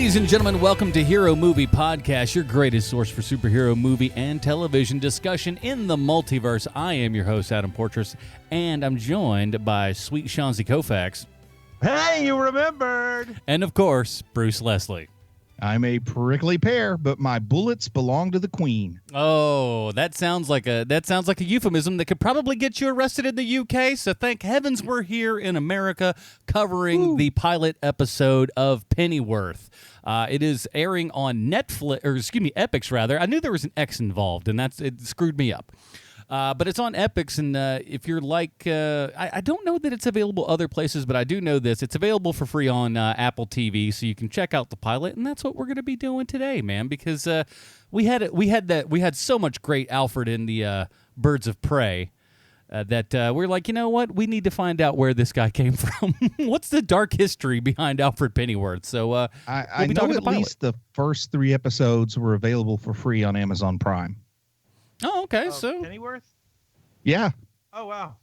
Ladies and gentlemen, welcome to Hero Movie Podcast, your greatest source for superhero movie and television discussion in the multiverse. I am your host, Adam Portrais, and I'm joined by sweet Shanzi Koufax. Hey, you remembered! And, of course, Bruce Leslie. I'm a prickly pear, but my bullets belong to the queen. Oh, that sounds like a euphemism that could probably get you arrested in the UK. So thank heavens we're here in America covering the pilot episode of Pennyworth. It is airing on Epix rather. I knew there was an X involved, and it screwed me up. But it's on Epix, and if you're like, I don't know that it's available other places, but I do know this. It's available for free on Apple TV, so you can check out the pilot, and that's what we're going to be doing today, man, because we had so much great Alfred in the Birds of Prey that we're like, you know what? We need to find out where this guy came from. What's the dark history behind Alfred Pennyworth? So I know at least the first 3 episodes were available for free on Amazon Prime. Oh, okay. So Pennyworth? Yeah. Oh, wow.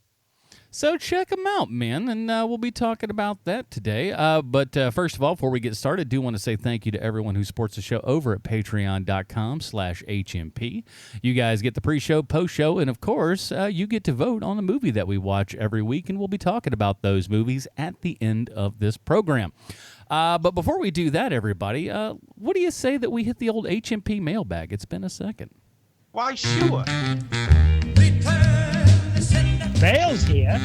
So check them out, man, and we'll be talking about that today. But first of all, before we get started, I do want to say thank you to everyone who supports the show over at patreon.com/HMP. You guys get the pre-show, post-show, and of course, you get to vote on the movie that we watch every week, and we'll be talking about those movies at the end of this program. But before we do that, everybody, what do you say that we hit the old HMP mailbag? It's been a second. Why, sure. Bale's here.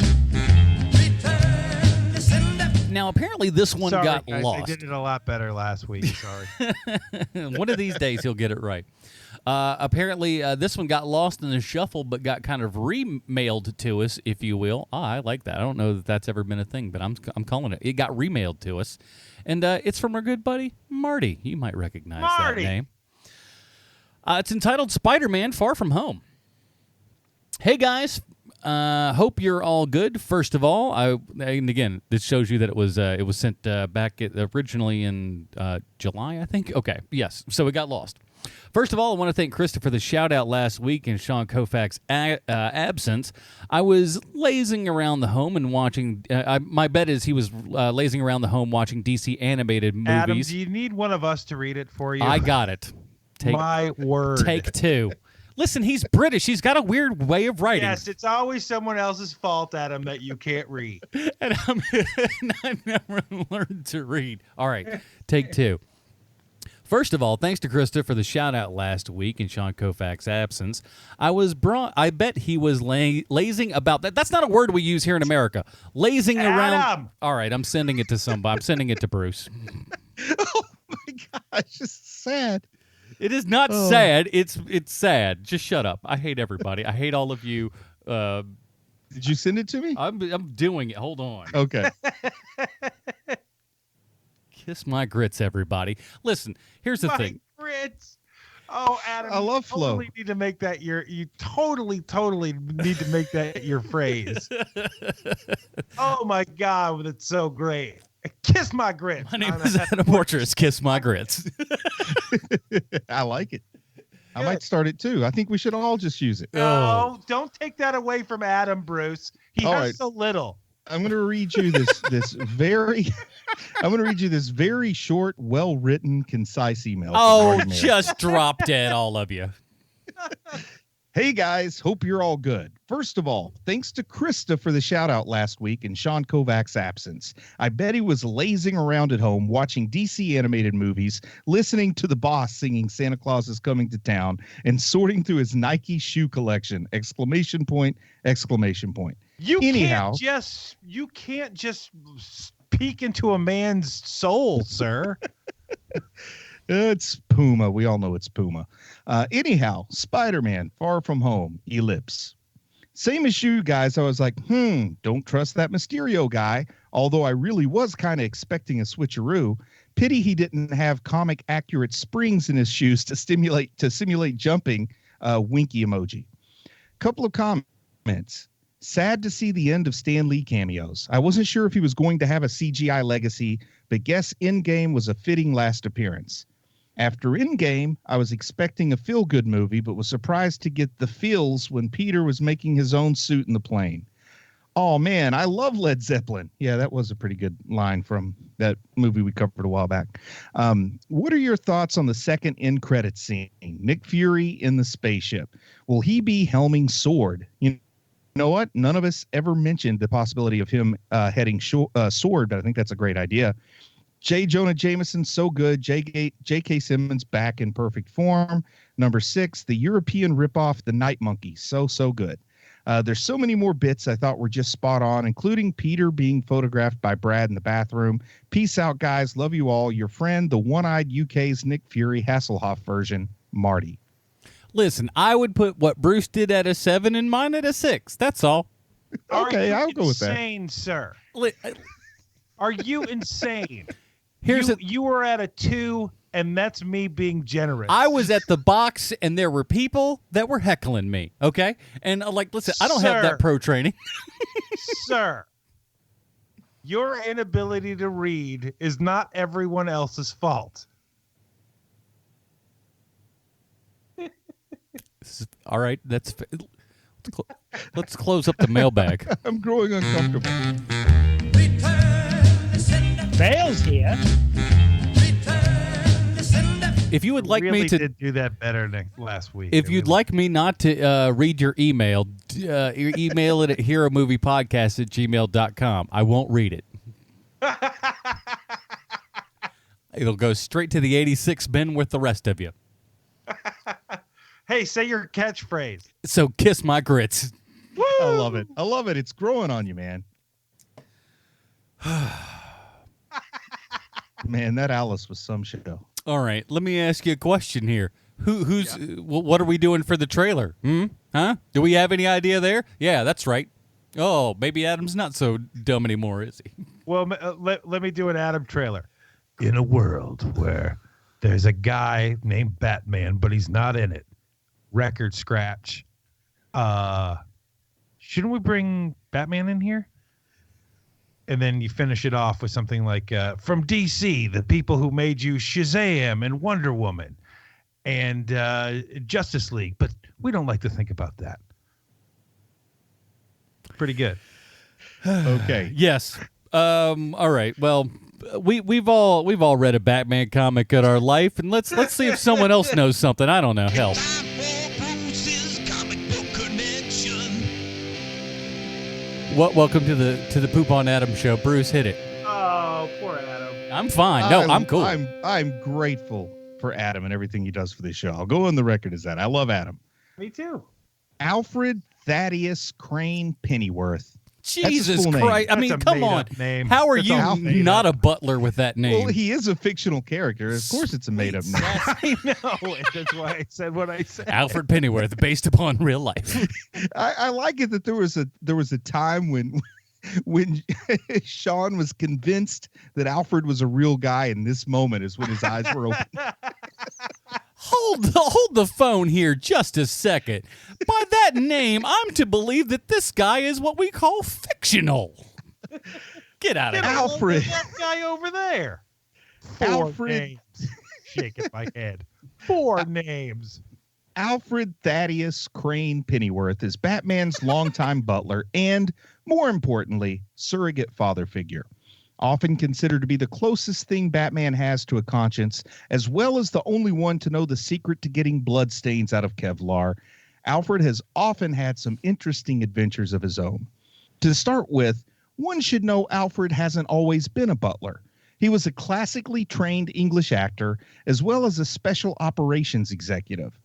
Now, apparently this one Sorry, got guys, lost. I did it a lot better last week. Sorry. One of these days he'll get it right. Apparently this one got lost in the shuffle, but got kind of remailed to us, if you will. I like that. I don't know that that's ever been a thing, but I'm calling it. It got remailed to us. And it's from our good buddy, Marty. You might recognize that name. It's entitled Spider-Man Far From Home. Hey, guys. Hope you're all good. First of all, and again, this shows you that it was sent back originally in July, I think. Okay, yes. So it got lost. First of all, I want to thank Krista for the shout-out last week in Sean Koufax's absence. I was lazing around the home and watching... my bet is he was lazing around the home watching DC animated movies. Adam, do you need one of us to read it for you? I got it. My word. Take 2. Listen, he's British. He's got a weird way of writing. Yes, it's always someone else's fault, Adam, that you can't read. And I never learned to read. All right, take 2. First of all, thanks to Krista for the shout-out last week in Sean Koufax's absence. I bet he was lazing about that. That's not a word we use here in America. Lazing around. Adam! All right, I'm sending it to somebody. I'm sending it to Bruce. Oh, my gosh. It's sad. It is not sad. It's sad. Just shut up. I hate everybody. I hate all of you. Did you send it to me? I'm doing it. Hold on. Okay. Kiss my grits, everybody. Listen, here's the thing. Grits. Oh, Adam, I love flow. You need to make that you totally need to make that your phrase. Oh my God, that's so great. Kiss my grits. My name is Adam Portrais. Kiss my grits. I like it. I might start it too. I think we should all just use it. No, don't take that away from Adam, Bruce. He has so little. I'm going to read you this very short, well-written, concise email. Oh, just drop dead, all of you. Hey guys, hope you're all good. First of all, thanks to Krista for the shout out last week in Sean Koufax's absence. I bet he was lazing around at home watching DC animated movies, listening to the boss singing Santa Claus is Coming to Town, and sorting through his Nike shoe collection! ! You can't just peek into a man's soul, sir. It's Puma. We all know it's Puma. Anyhow, Spider-Man Far From Home, ellipse. Same as you guys, I was like, don't trust that Mysterio guy, although I really was kind of expecting a switcheroo. Pity he didn't have comic accurate springs in his shoes to simulate jumping, winky emoji. Couple of comments. Sad to see the end of Stan Lee cameos. I wasn't sure if he was going to have a CGI legacy, but guess Endgame was a fitting last appearance. After Endgame, I was expecting a feel-good movie, but was surprised to get the feels when Peter was making his own suit in the plane. Oh man, I love Led Zeppelin. Yeah, that was a pretty good line from that movie we covered a while back. What are your thoughts on the second end credit scene? Nick Fury in the spaceship. Will he be helming Sword? You know what? None of us ever mentioned the possibility of him heading Sword, but I think that's a great idea. J. Jonah Jameson, so good. J.K. Simmons back in perfect form. Number 6, the European ripoff, The Night Monkey. So good. There's so many more bits I thought were just spot on, including Peter being photographed by Brad in the bathroom. Peace out, guys. Love you all. Your friend, the one-eyed UK's Nick Fury Hasselhoff version, Marty. Listen, I would put what Bruce did at a 7 and mine at a 6. That's all. Okay, I'll go with that. Insane, sir. Are you insane? You were at a 2, and that's me being generous. I was at the box, and there were people that were heckling me, okay? And listen, I don't have that pro training. Sir, your inability to read is not everyone else's fault. All right, let's close up the mailbag. I'm growing uncomfortable. Fails here. If you would like really me to did do that better last week. If you'd like me not to read your email, email it at heromoviepodcast@gmail.com. I won't read it. It'll go straight to the 86 bin with the rest of you. Hey, say your catchphrase. So kiss my grits. Woo! I love it. It's growing on you, man. Man, that Alice was some show. All right, let me ask you a question here. What are we doing for the trailer? Huh? Do we have any idea there? Yeah, that's right. Oh, maybe Adam's not so dumb anymore, is he? Well, let me do an Adam trailer. In a world where there's a guy named Batman, but he's not in it. Record scratch. Shouldn't we bring Batman in here? And then you finish it off with something like, from DC, the people who made you Shazam and Wonder Woman and Justice League. But we don't like to think about that. Pretty good. Okay. Yes. All right. Well, we've all read a Batman comic in our life, and let's see if someone else knows something. I don't know. Hell. Welcome to the Poop on Adam show. Bruce, hit it. Oh, poor Adam. I'm fine. No, I'm cool. I'm grateful for Adam and everything he does for this show. I'll go on the record as that. I love Adam. Me too. Alfred Thaddeus Crane Pennyworth. Jesus Christ. I mean, come on. Name. How are It's you all made not up. a butler with that name? Well, he is a fictional character. Of course it's a made-up name. I know. That's why I said what I said. Alfred Pennyworth, based upon real life. I like it that there was a time when Sean was convinced that Alfred was a real guy, and this moment is when his eyes were open. Hold the phone here just a second. By that name, I'm to believe that this guy is what we call fictional. Get out of here. Alfred. That guy over there. Alfred. 4 names. Shaking my head. 4 names. Alfred Thaddeus Crane Pennyworth is Batman's longtime butler and, more importantly, surrogate father figure. Often considered to be the closest thing Batman has to a conscience, as well as the only one to know the secret to getting bloodstains out of Kevlar, Alfred has often had some interesting adventures of his own. To start with, one should know Alfred hasn't always been a butler. He was a classically trained English actor, as well as a special operations executive.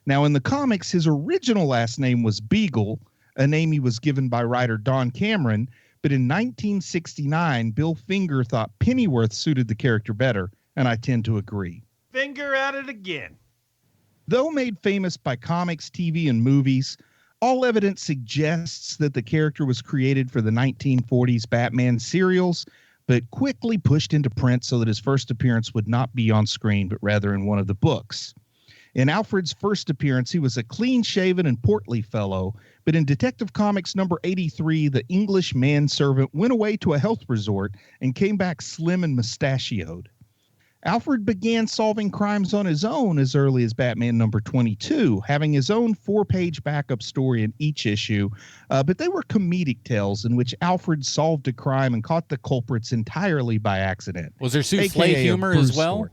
Now, in the comics, his original last name was Beagle, a name he was given by writer Don Cameron, but in 1969, Bill Finger thought Pennyworth suited the character better, and I tend to agree. Finger at it again. Though made famous by comics, TV, and movies, all evidence suggests that the character was created for the 1940s Batman serials, but quickly pushed into print so that his first appearance would not be on screen, but rather in one of the books. In Alfred's first appearance, he was a clean-shaven and portly fellow, but in Detective Comics number 83, the English manservant went away to a health resort and came back slim and mustachioed. Alfred began solving crimes on his own as early as Batman number 22, having his own 4-page backup story in each issue, but they were comedic tales in which Alfred solved a crime and caught the culprits entirely by accident. Was there souffle humor as well?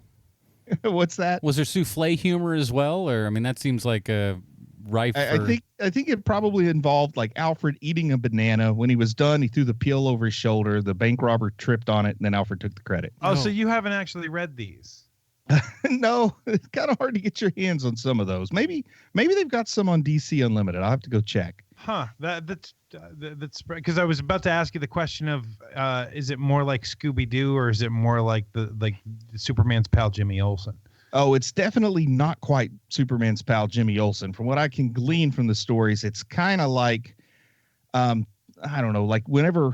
What's that? Was there souffle humor as well? Or, I mean, that seems like a rife for... I think it probably involved like Alfred eating a banana. When he was done, he threw the peel over his shoulder. The bank robber tripped on it, and then Alfred took the credit. Oh, so you haven't actually read these? No, it's kind of hard to get your hands on some of those. Maybe they've got some on DC Unlimited. I'll have to go check. Huh? That's because I was about to ask you the question of is it more like Scooby-Doo or is it more like the Superman's pal Jimmy Olsen? Oh, it's definitely not quite Superman's pal Jimmy Olsen. From what I can glean from the stories, it's kind of like, I don't know, like whenever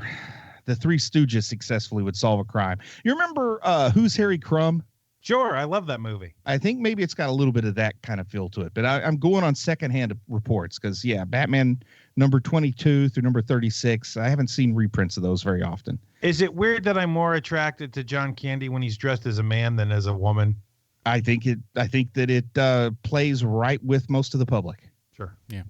the Three Stooges successfully would solve a crime. You remember Who's Harry Crumb? Sure, I love that movie. I think maybe it's got a little bit of that kind of feel to it. But I'm going on secondhand reports because, yeah, Batman number 22 through number 36, I haven't seen reprints of those very often. Is it weird that I'm more attracted to John Candy when he's dressed as a man than as a woman? I think that it plays right with most of the public. Sure. Yeah.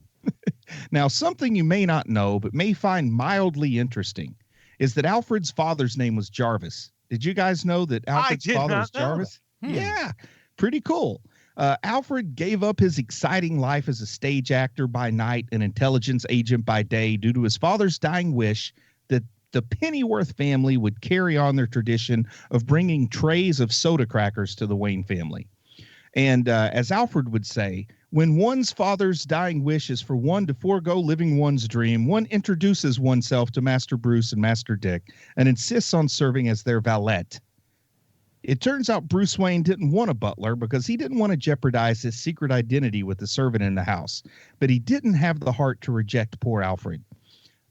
Now, something you may not know, but may find mildly interesting, is that Alfred's father's name was Jarvis. Did you guys know that Alfred's father was Jarvis? Yeah, pretty cool. Alfred gave up his exciting life as a stage actor by night and intelligence agent by day due to his father's dying wish that the Pennyworth family would carry on their tradition of bringing trays of soda crackers to the Wayne family. And as Alfred would say, when one's father's dying wish is for one to forego living one's dream, one introduces oneself to Master Bruce and Master Dick and insists on serving as their valet. It turns out Bruce Wayne didn't want a butler because he didn't want to jeopardize his secret identity with the servant in the house, but he didn't have the heart to reject poor Alfred.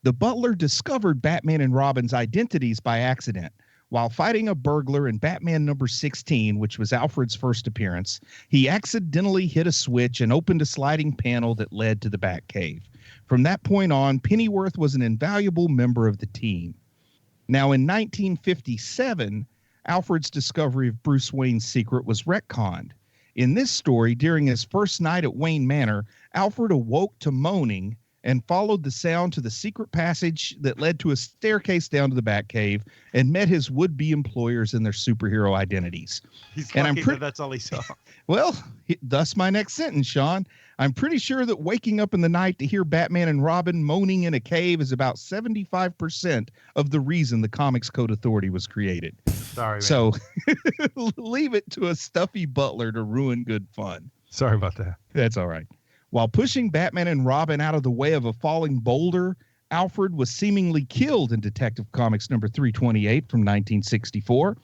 The butler discovered Batman and Robin's identities by accident. While fighting a burglar in Batman number 16, which was Alfred's first appearance, he accidentally hit a switch and opened a sliding panel that led to the Batcave. From that point on, Pennyworth was an invaluable member of the team. Now, in 1957, Alfred's discovery of Bruce Wayne's secret was retconned. In this story, during his first night at Wayne Manor, Alfred awoke to moaning and followed the sound to the secret passage that led to a staircase down to the Batcave and met his would-be employers in their superhero identities. He's lucky that that's all he saw. Well, thus my next sentence, Sean. I'm pretty sure that waking up in the night to hear Batman and Robin moaning in a cave is about 75% of the reason the Comics Code Authority was created. Sorry, man. So leave it to a stuffy butler to ruin good fun. Sorry about that. That's all right. While pushing Batman and Robin out of the way of a falling boulder, Alfred was seemingly killed in Detective Comics number 328 from 1964.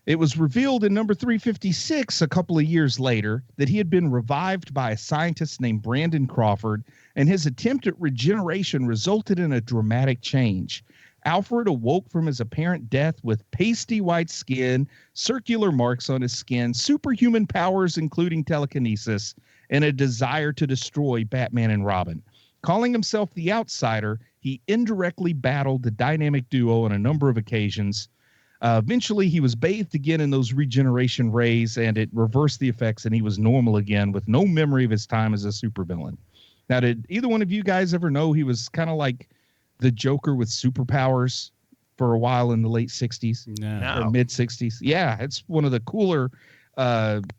It was revealed in number 356 a couple of years later that he had been revived by a scientist named Brandon Crawford, and his attempt at regeneration resulted in a dramatic change. Alfred awoke from his apparent death with pasty white skin, circular marks on his skin, superhuman powers including telekinesis, and a desire to destroy Batman and Robin. Calling himself the Outsider, he indirectly battled the dynamic duo on a number of occasions. Eventually, he was bathed again in those regeneration rays, and it reversed the effects, and he was normal again with no memory of his time as a supervillain. Now, did either one of you guys ever know he was kind of like the Joker with superpowers for a while in the late 60s? No. Or mid-60s? Yeah, it's one of the cooler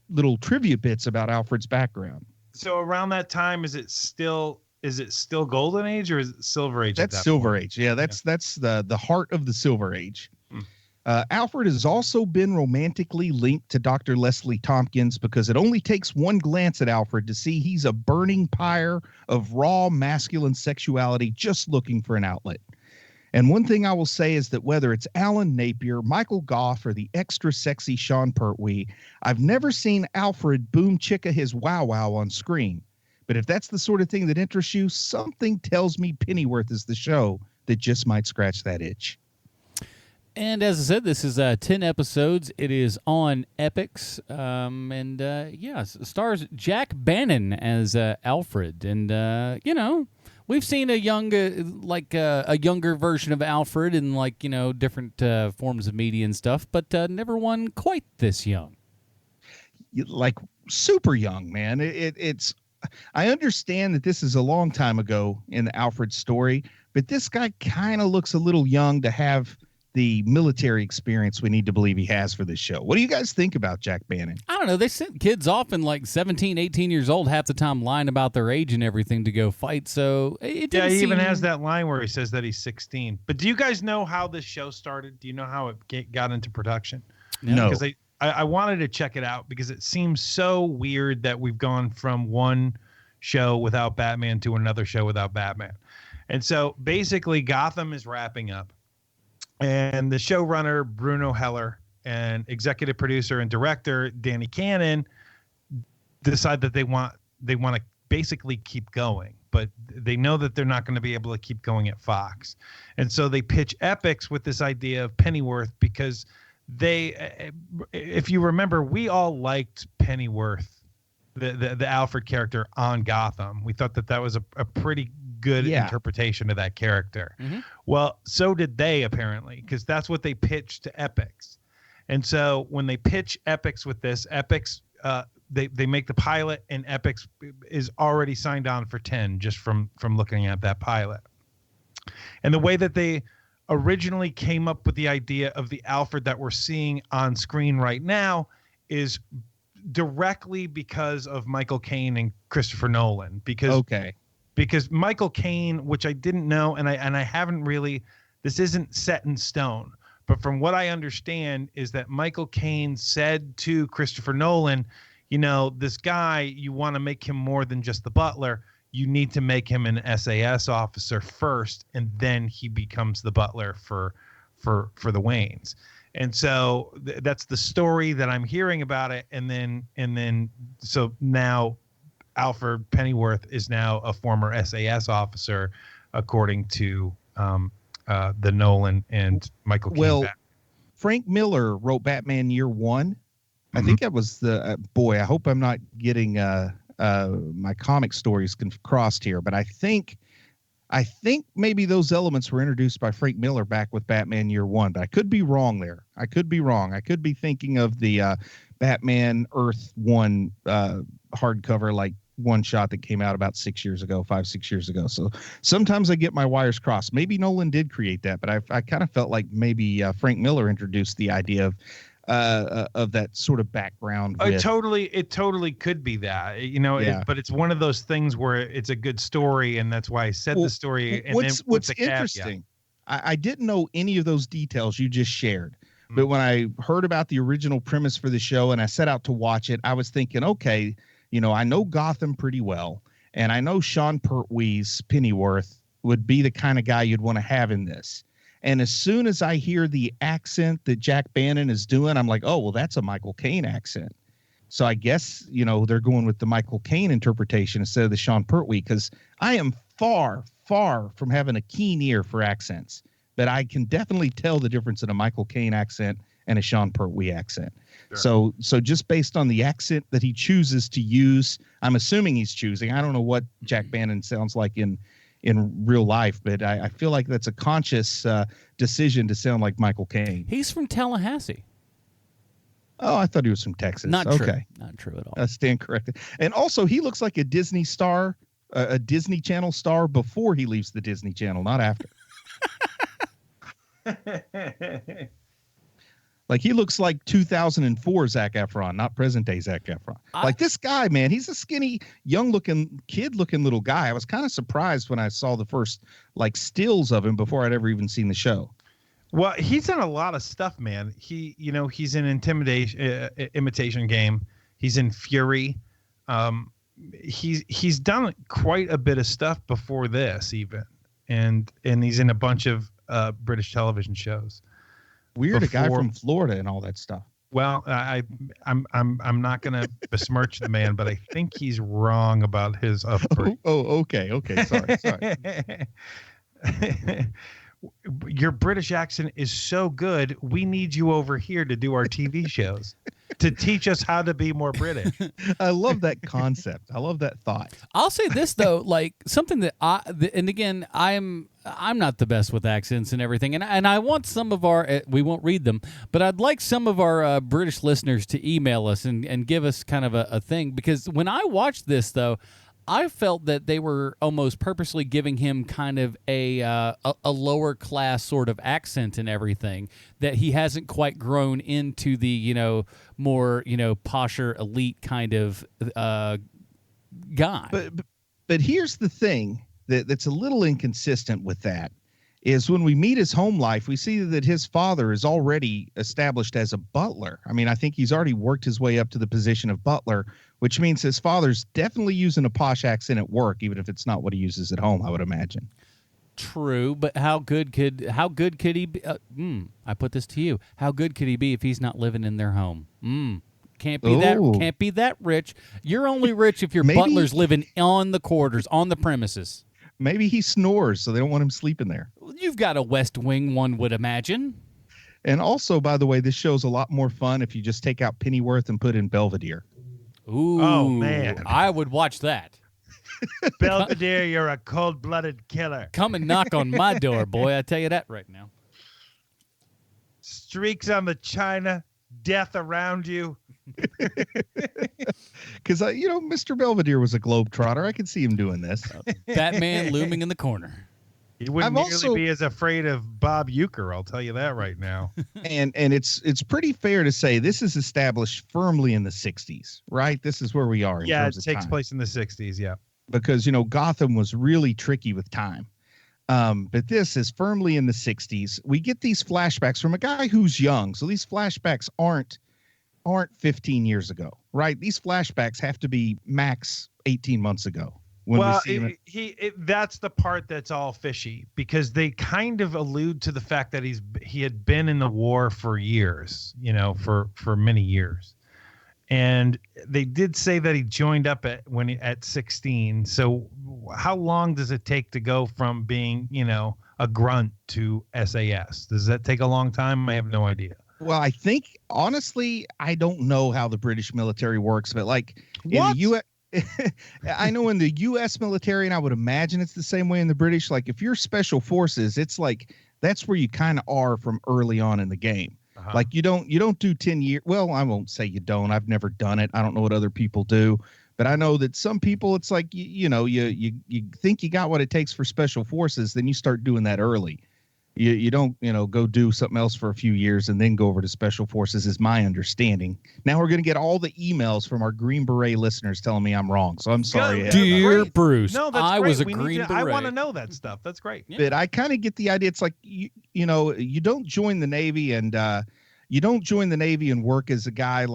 little trivia bits about Alfred's background. So around that time, is it still Golden Age or is it Silver Age? That's Silver Age. Yeah, that's the heart of the Silver Age. Alfred has also been romantically linked to Dr. Leslie Tompkins because it only takes one glance at Alfred to see he's a burning pyre of raw masculine sexuality just looking for an outlet. And one thing I will say is that whether it's Alan Napier, Michael Goff, or the extra sexy Sean Pertwee, I've never seen Alfred boom chicka his wow wow on screen. But if that's the sort of thing that interests you, something tells me Pennyworth is the show that just might scratch that itch. And as I said, this is 10 episodes. It is on Epix. Stars Jack Bannon as Alfred. And, We've seen a young, a younger version of Alfred in different forms of media and stuff, but never one quite this young. Like super young, man. It's. I understand that this is a long time ago in the Alfred story, but this guy kind of looks a little young to have the military experience we need to believe he has for this show. What do you guys think about Jack Bannon? I don't know. They sent kids off in 17, 18 years old half the time lying about their age and everything to go fight. So it didn't he seem... even has that line where he says that he's 16. But do you guys know how this show started? Do you know how it got into production? No. Because I wanted to check it out because it seems so weird that we've gone from one show without Batman to another show without Batman. And so basically Gotham is wrapping up. And the showrunner, Bruno Heller, and executive producer and director, Danny Cannon, decide that they want to basically keep going. But they know that they're not going to be able to keep going at Fox. And so they pitch Epix with this idea of Pennyworth because if you remember, we all liked Pennyworth, the Alfred character on Gotham. We thought that was a pretty good interpretation of that character. Mm-hmm. Well, so did they apparently, because that's what they pitched to Epix. And so when they pitch Epix with this, Epix they make the pilot, and Epix is already signed on for 10 just from looking at that pilot. And the way that they originally came up with the idea of the Alfred that we're seeing on screen right now is directly because of Michael Caine and Christopher Nolan. Because Michael Caine, which I didn't know, and I haven't really, this isn't set in stone, but from what I understand is that Michael Caine said to Christopher Nolan, this guy, you want to make him more than just the butler. You need to make him an SAS officer first, and then he becomes the butler for the Waynes. And so that's the story that I'm hearing about it. And then so now Alfred Pennyworth is now a former SAS officer, according to the Nolan and Michael Caine. Well, Frank Miller wrote Batman Year One. I think that was the boy. I hope I'm not getting my comic stories crossed here, but I think maybe those elements were introduced by Frank Miller back with Batman Year One, but I could be wrong there. I could be wrong. I could be thinking of the Batman Earth One hardcover one shot that came out about 6 years ago, 5-6 years ago. So sometimes I get my wires crossed. Maybe Nolan did create that, but I kind of felt like maybe Frank Miller introduced the idea of that sort of background. It totally could be that, but it's one of those things where it's a good story, and that's why I said the story. And what's interesting, I didn't know any of those details you just shared, but when I heard about the original premise for the show and I set out to watch it, I was thinking, okay, I know Gotham pretty well, and I know Sean Pertwee's Pennyworth would be the kind of guy you'd want to have in this. And as soon as I hear the accent that Jack Bannon is doing, I'm like, oh, well, that's a Michael Caine accent. So I guess, they're going with the Michael Caine interpretation instead of the Sean Pertwee, because I am far, far from having a keen ear for accents. But I can definitely tell the difference in a Michael Caine accent and a Sean Pertwee accent. Sure. So just based on the accent that he chooses to use, I'm assuming he's choosing. I don't know what Jack Bannon sounds like in real life, but I feel like that's a conscious decision to sound like Michael Caine. He's from Tallahassee. Oh, I thought he was from Texas. Not true. Not true at all. I stand corrected. And also, he looks like a Disney star, a Disney Channel star before he leaves the Disney Channel, not after. Like, he looks like 2004 Zac Efron, not present day Zac Efron. Like, this guy, man, he's a skinny, young-looking, kid-looking little guy. I was kind of surprised when I saw the first, stills of him before I'd ever even seen the show. Well, he's done a lot of stuff, man. He's in Imitation Game. He's in Fury. He's done quite a bit of stuff before this, even, and he's in a bunch of British television shows. Weird, a guy from Florida and all that stuff. Well, I'm not going to besmirch the man, but I think he's wrong about his upbringing. Okay. Sorry. Your British accent is so good. We need you over here to do our TV shows. to teach us how to be more British. I love that concept. I love that thought. I'll say this though, like something that and again, I'm not the best with accents and everything, and I want some of our we won't read them, but I'd like some of our British listeners to email us and give us kind of a thing, because when I watched this though, I felt that they were almost purposely giving him kind of a lower class sort of accent and everything, that he hasn't quite grown into the more posher elite kind of guy. But here's the thing that's a little inconsistent with that is when we meet his home life, we see that his father is already established as a butler. I mean, I think he's already worked his way up to the position of butler, which means his father's definitely using a posh accent at work, even if it's not what he uses at home, I would imagine. True, but how good could he be? I put this to you. How good could he be if he's not living in their home? Can't be that rich. You're only rich if your butler's living on the quarters, on the premises. Maybe he snores, so they don't want him sleeping there. You've got a West Wing, one would imagine. And also, by the way, this show's a lot more fun if you just take out Pennyworth and put in Belvedere. Ooh, oh man, I would watch that. Belvedere, you're a cold-blooded killer. Come and knock on my door, boy. I tell you that right now. Streaks on the china, death around you. Because Mr. Belvedere was a globetrotter. I could see him doing this. Batman looming in the corner. He wouldn't nearly be as afraid of Bob Euchre, I'll tell you that right now. and it's pretty fair to say this is established firmly in the 60s, right? This is where we are. In terms it takes place in the 60s, yeah. Because, Gotham was really tricky with time. But this is firmly in the 60s. We get these flashbacks from a guy who's young. So these flashbacks aren't 15 years ago, right? These flashbacks have to be max 18 months ago. That's the part that's all fishy, because they kind of allude to the fact that he had been in the war for years, for many years. And they did say that he joined up at 16. So how long does it take to go from being, a grunt to SAS? Does that take a long time? I have no idea. Well, I think, honestly, I don't know how the British military works, but in the U.S., I know in the U.S. military, and I would imagine it's the same way in the British, if you're special forces, it's that's where you kind of are from early on in the game. Uh-huh. You don't do 10 years. Well, I won't say you don't. I've never done it. I don't know what other people do, but I know that some people, it's you think you got what it takes for special forces, then you start doing that early. You don't, go do something else for a few years and then go over to special forces, is my understanding. Now we're going to get all the emails from our Green Beret listeners telling me I'm wrong. So I'm sorry. Dear Bruce, no, that's I great. was a Green Beret. I want to know that stuff. That's great. Yeah. But I kind of get the idea. It's you don't join the Navy and work as a guy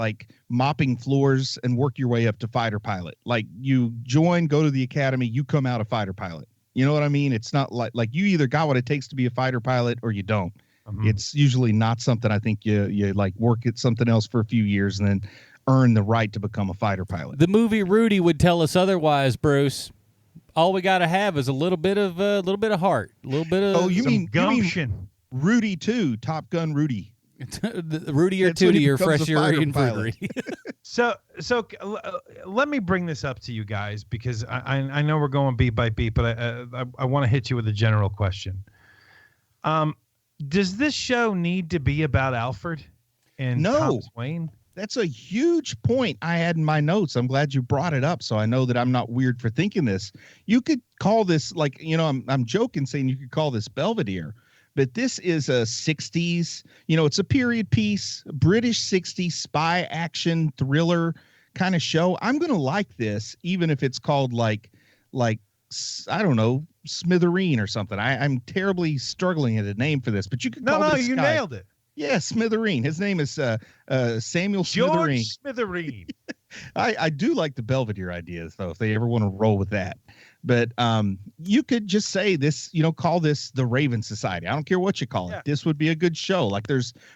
mopping floors and work your way up to fighter pilot. You go to the academy, you come out a fighter pilot. You know what I mean? It's not like you either got what it takes to be a fighter pilot or you don't. Mm-hmm. It's usually not something I think you work at something else for a few years and then earn the right to become a fighter pilot. The movie Rudy would tell us otherwise, Bruce. All we got to have is a little bit of heart, a little bit of you mean gumption. Rudy too, Top Gun Rudy. Rudy or Tootie or Fresh and Fruitery. So let me bring this up to you guys, because I know we're going beat by beat, but I want to hit you with a general question. Does this show need to be about Alfred and Thomas Wayne? That's a huge point I had in my notes. I'm glad you brought it up, so I know that I'm not weird for thinking this. You could call this I'm joking saying you could call this Belvedere. But this is a 60s, it's a period piece, British 60s spy action thriller kind of show. I'm going to like this, even if it's called I don't know, Smithereen or something. I'm terribly struggling at a name for this, but you could call this you guy. Nailed it. Yeah, Smithereen. His name is Samuel Smithereen. George Smithereen. I do like the Belvedere ideas, though, if they ever want to roll with that. But you could just say this, call this the Raven Society. I don't care what you call it. This would be a good show.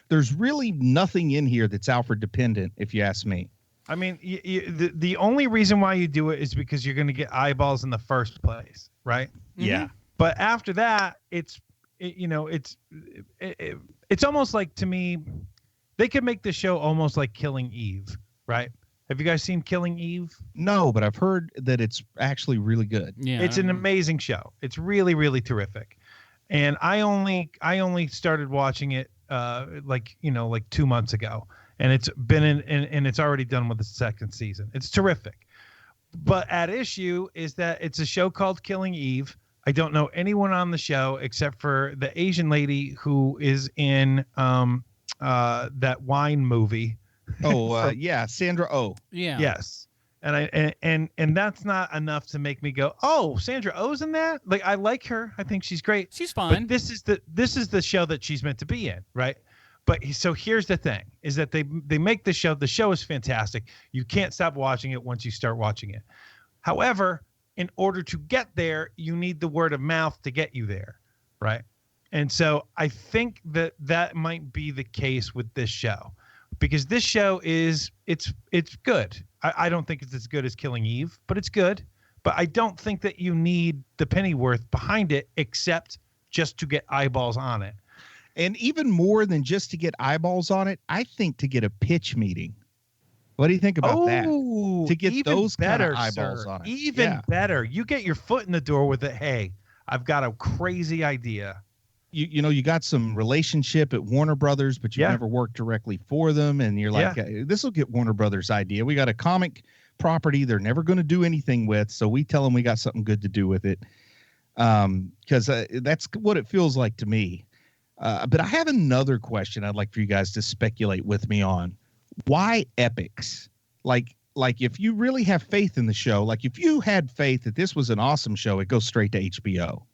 There's really nothing in here that's Alfred dependent, if you ask me. I mean, the only reason why you do it is because you're going to get eyeballs in the first place, right? Mm-hmm. Yeah. But after that, it's almost like, to me, They could make the show almost like Killing Eve, right? Have you guys seen Killing Eve? No, but I've heard that it's actually really good. Yeah, It's an amazing show. It's really, really terrific. And I only started watching it like 2 months ago, and it's been and it's already done with the second season. It's terrific. But at issue is that it's a show called Killing Eve. I don't know anyone on the show except for the Asian lady who is in that wine movie. Oh, yeah, Sandra Oh. Yeah. Yes. And that's not enough to make me go, oh, Sandra Oh's in that? Like, I like her. I think she's great. She's fine. But this is the show that she's meant to be in, right? But so here's the thing, is that they make the show. The show is fantastic. You can't stop watching it once you start watching it. However, in order to get there, you need the word of mouth to get you there, right? And so I think that might be the case with this show. Because this show it's good. I don't think it's as good as Killing Eve, but it's good. But I don't think that you need the Pennyworth behind it, except just to get eyeballs on it. And even more than just to get eyeballs on it, I think to get a pitch meeting. What do you think about that? To get those kind of eyeballs on it. Even better. You get your foot in the door with it. Hey, I've got a crazy idea. You got some relationship at Warner Brothers, but you've never worked directly for them. And you're like, this will get Warner Brothers' idea. We got a comic property they're never going to do anything with. So we tell them we got something good to do with it. Because that's what it feels like to me. But I have another question I'd like for you guys to speculate with me on. Why Epix? Like if you really have faith in the show, like if you had faith that this was an awesome show, it goes straight to HBO.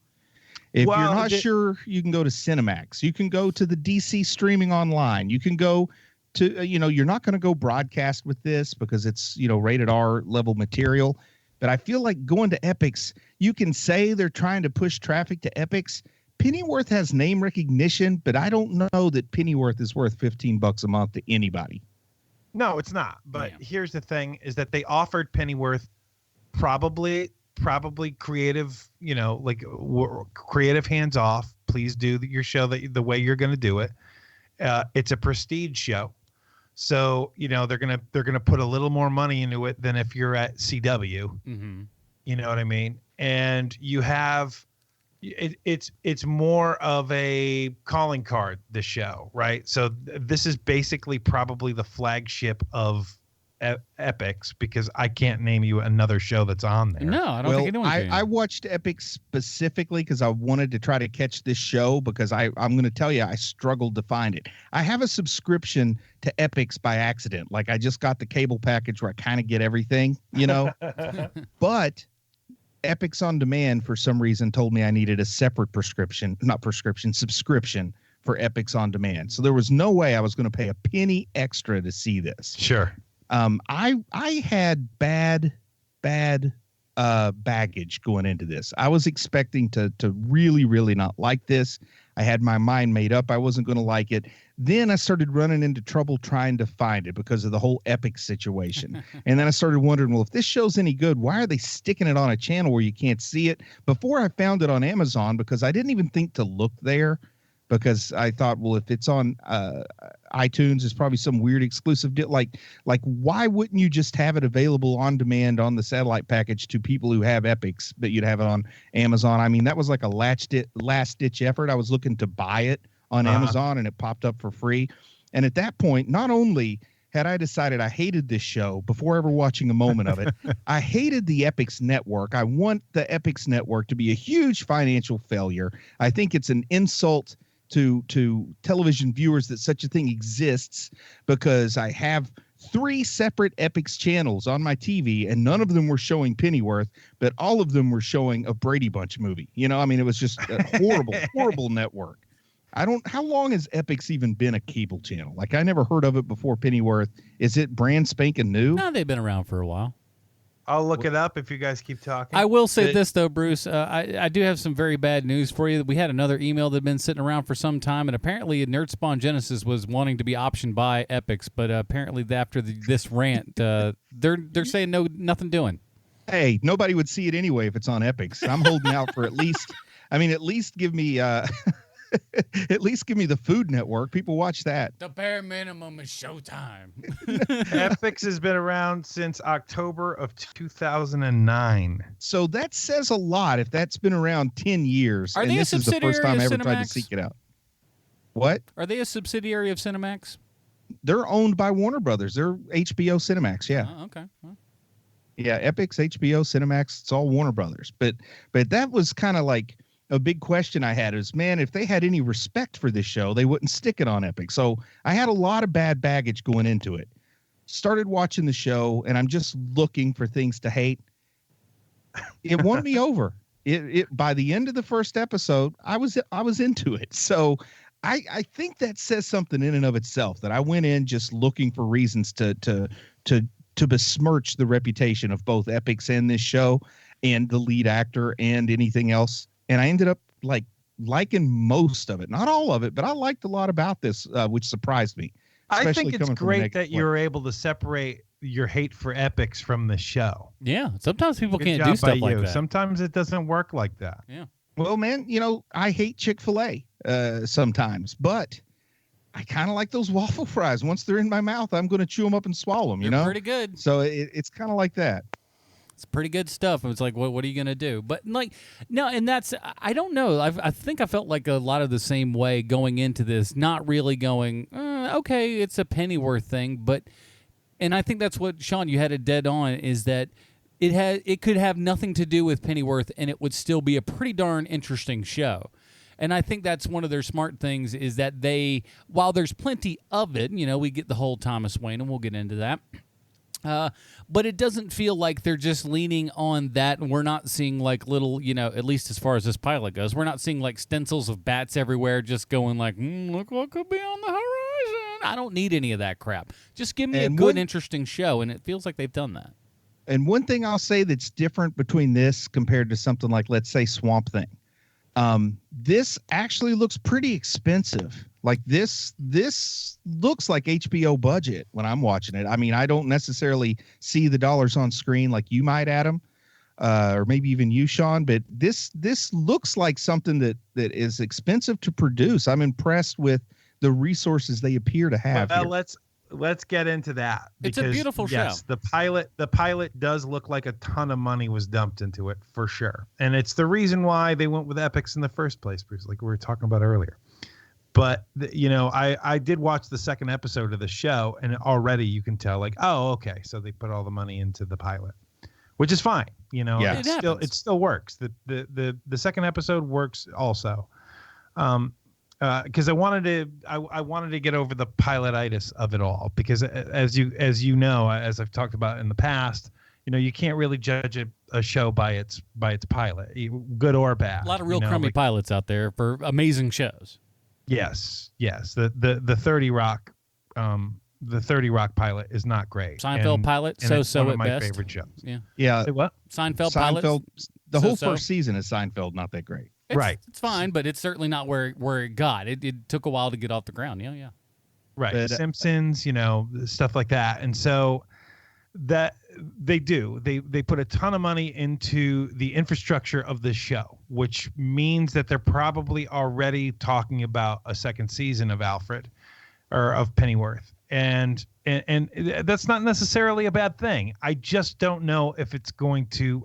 If you're not sure, you can go to Cinemax. You can go to the DC streaming online. You can go to, you're not going to go broadcast with this because it's, rated R level material. But I feel like going to Epix, you can say they're trying to push traffic to Epix. Pennyworth has name recognition, but I don't know that Pennyworth is worth $15 a month to anybody. No, it's not. But here's the thing is that they offered Pennyworth probably creative, creative hands off. Please do your show the way you're going to do it. It's a prestige show. So, they're going to put a little more money into it than if you're at CW. Mm-hmm. You know what I mean? And you have it's more of a calling card, the show, right? So this is basically probably the flagship of Epix, because I can't name you another show that's on there. No, I don't think anyone can. I watched Epix specifically because I wanted to try to catch this show, because I'm going to tell you, I struggled to find it. I have a subscription to Epix by accident. Like, I just got the cable package where I kind of get everything, but Epix On Demand, for some reason, told me I needed a separate subscription for Epix On Demand. So there was no way I was going to pay a penny extra to see this. Sure. I had bad baggage going into this. I was expecting to really, really not like this. I had my mind made up I wasn't going to like it. Then I started running into trouble trying to find it because of the whole Epix situation. And then I started wondering, well, if this show's any good, why are they sticking it on a channel where you can't see it? Before I found it on Amazon, because I didn't even think to look there, because I thought, well, if it's on iTunes, it's probably some weird exclusive like why wouldn't you just have it available on demand on the satellite package to people who have Epix, but you'd have it on Amazon? I mean, that was like a last ditch effort. I was looking to buy it on Amazon, and it popped up for free. And at that point, not only had I decided I hated this show before ever watching a moment of it, I hated the Epix network. I want the Epix network to be a huge financial failure. I think it's an insult to television viewers that such a thing exists, because I have 3 separate Epix channels on my TV, and none of them were showing Pennyworth, but all of them were showing a Brady Bunch movie. I mean, it was just a horrible network. How long has Epix even been a cable channel? Like, I never heard of it before Pennyworth. Is it brand spanking new? No, they've been around for a while. I'll look it up if you guys keep talking. I will say this, though, Bruce. I do have some very bad news for you. We had another email that had been sitting around for some time, and apparently Nerdspawn Genesis was wanting to be optioned by Epix, but apparently after this rant, they're saying nothing doing. Hey, nobody would see it anyway if it's on Epix. I'm holding out for at least give me At least give me the Food Network. People watch that. The bare minimum is Showtime. Epix has been around since October of 2009. So that says a lot if that's been around 10 years. Are and they a this is the first time I ever tried to Cinemax? seek it out. What? Are they a subsidiary of Cinemax? They're owned by Warner Brothers. They're HBO Cinemax, yeah. Oh, okay. Well, Yeah, Epix, HBO, Cinemax, it's all Warner Brothers. But that was kind of like a big question I had is, man, if they had any respect for this show, they wouldn't stick it on Epix. So I had a lot of bad baggage going into it. Started watching the show, and I'm just looking for things to hate. It won me over. It by the end of the first episode, I was into it. So I think that says something in and of itself, that I went in just looking for reasons to besmirch the reputation of both Epix and this show and the lead actor and anything else. And I ended up liking most of it, not all of it, but I liked a lot about this, which surprised me. I think it's great that you're able to separate your hate for Epix from the show. yeah. Sometimes people Good can't job do stuff by like you. that. Sometimes it doesn't work like that. Yeah. Well, man, I hate Chick-fil-A sometimes, but I kind of like those waffle fries. Once they're in my mouth, I'm going to chew them up and swallow them, They're pretty good. So it's kind of like that. It's pretty good stuff. It's like, what are you going to do? But no, and that's, I don't know. I think I felt like a lot of the same way going into this, not really going, okay, it's a Pennyworth thing. And I think that's what, Sean, you had it dead on, is that it could have nothing to do with Pennyworth and it would still be a pretty darn interesting show. And I think that's one of their smart things, is that while there's plenty of it, we get the whole Thomas Wayne, and we'll get into that. But it doesn't feel like they're just leaning on that, and we're not seeing like little, at least as far as this pilot goes, we're not seeing like stencils of bats everywhere just going like, look what could be on the horizon. I don't need any of that crap. Just give me a good, interesting show, and it feels like they've done that. And one thing I'll say that's different between this compared to something like, let's say, Swamp Thing. This actually looks pretty expensive. Like this looks like HBO budget when I'm watching it. I mean, I don't necessarily see the dollars on screen like you might, Adam, or maybe even you, Sean. But this looks like something that is expensive to produce. I'm impressed with the resources they appear to have. Well, let's get into that. It's a beautiful show. The pilot does look like a ton of money was dumped into it, for sure. And it's the reason why they went with Epix in the first place, Bruce, like we were talking about earlier. But, I did watch the second episode of the show, and already you can tell, like, oh, okay, so they put all the money into the pilot, which is fine. Yeah. It still works. The second episode works also. Because I wanted to get over the pilotitis of it all, because as you know, as I've talked about in the past, you can't really judge a show by its pilot, good or bad. A lot of real crummy pilots out there for amazing shows. Yes. The 30 Rock, the 30 Rock pilot is not great. Seinfeld pilot, and it's one at of my best. favorite shows. Yeah. Say what? Seinfeld pilot. The whole first season is Seinfeld, not that great. It's fine, but it's certainly not where it got. It took a while to get off the ground. Yeah. Right. But, Simpsons, stuff like that. And so that they put a ton of money into the infrastructure of this show, which means that they're probably already talking about a second season of Alfred or of Pennyworth. And that's not necessarily a bad thing. I just don't know if it's going to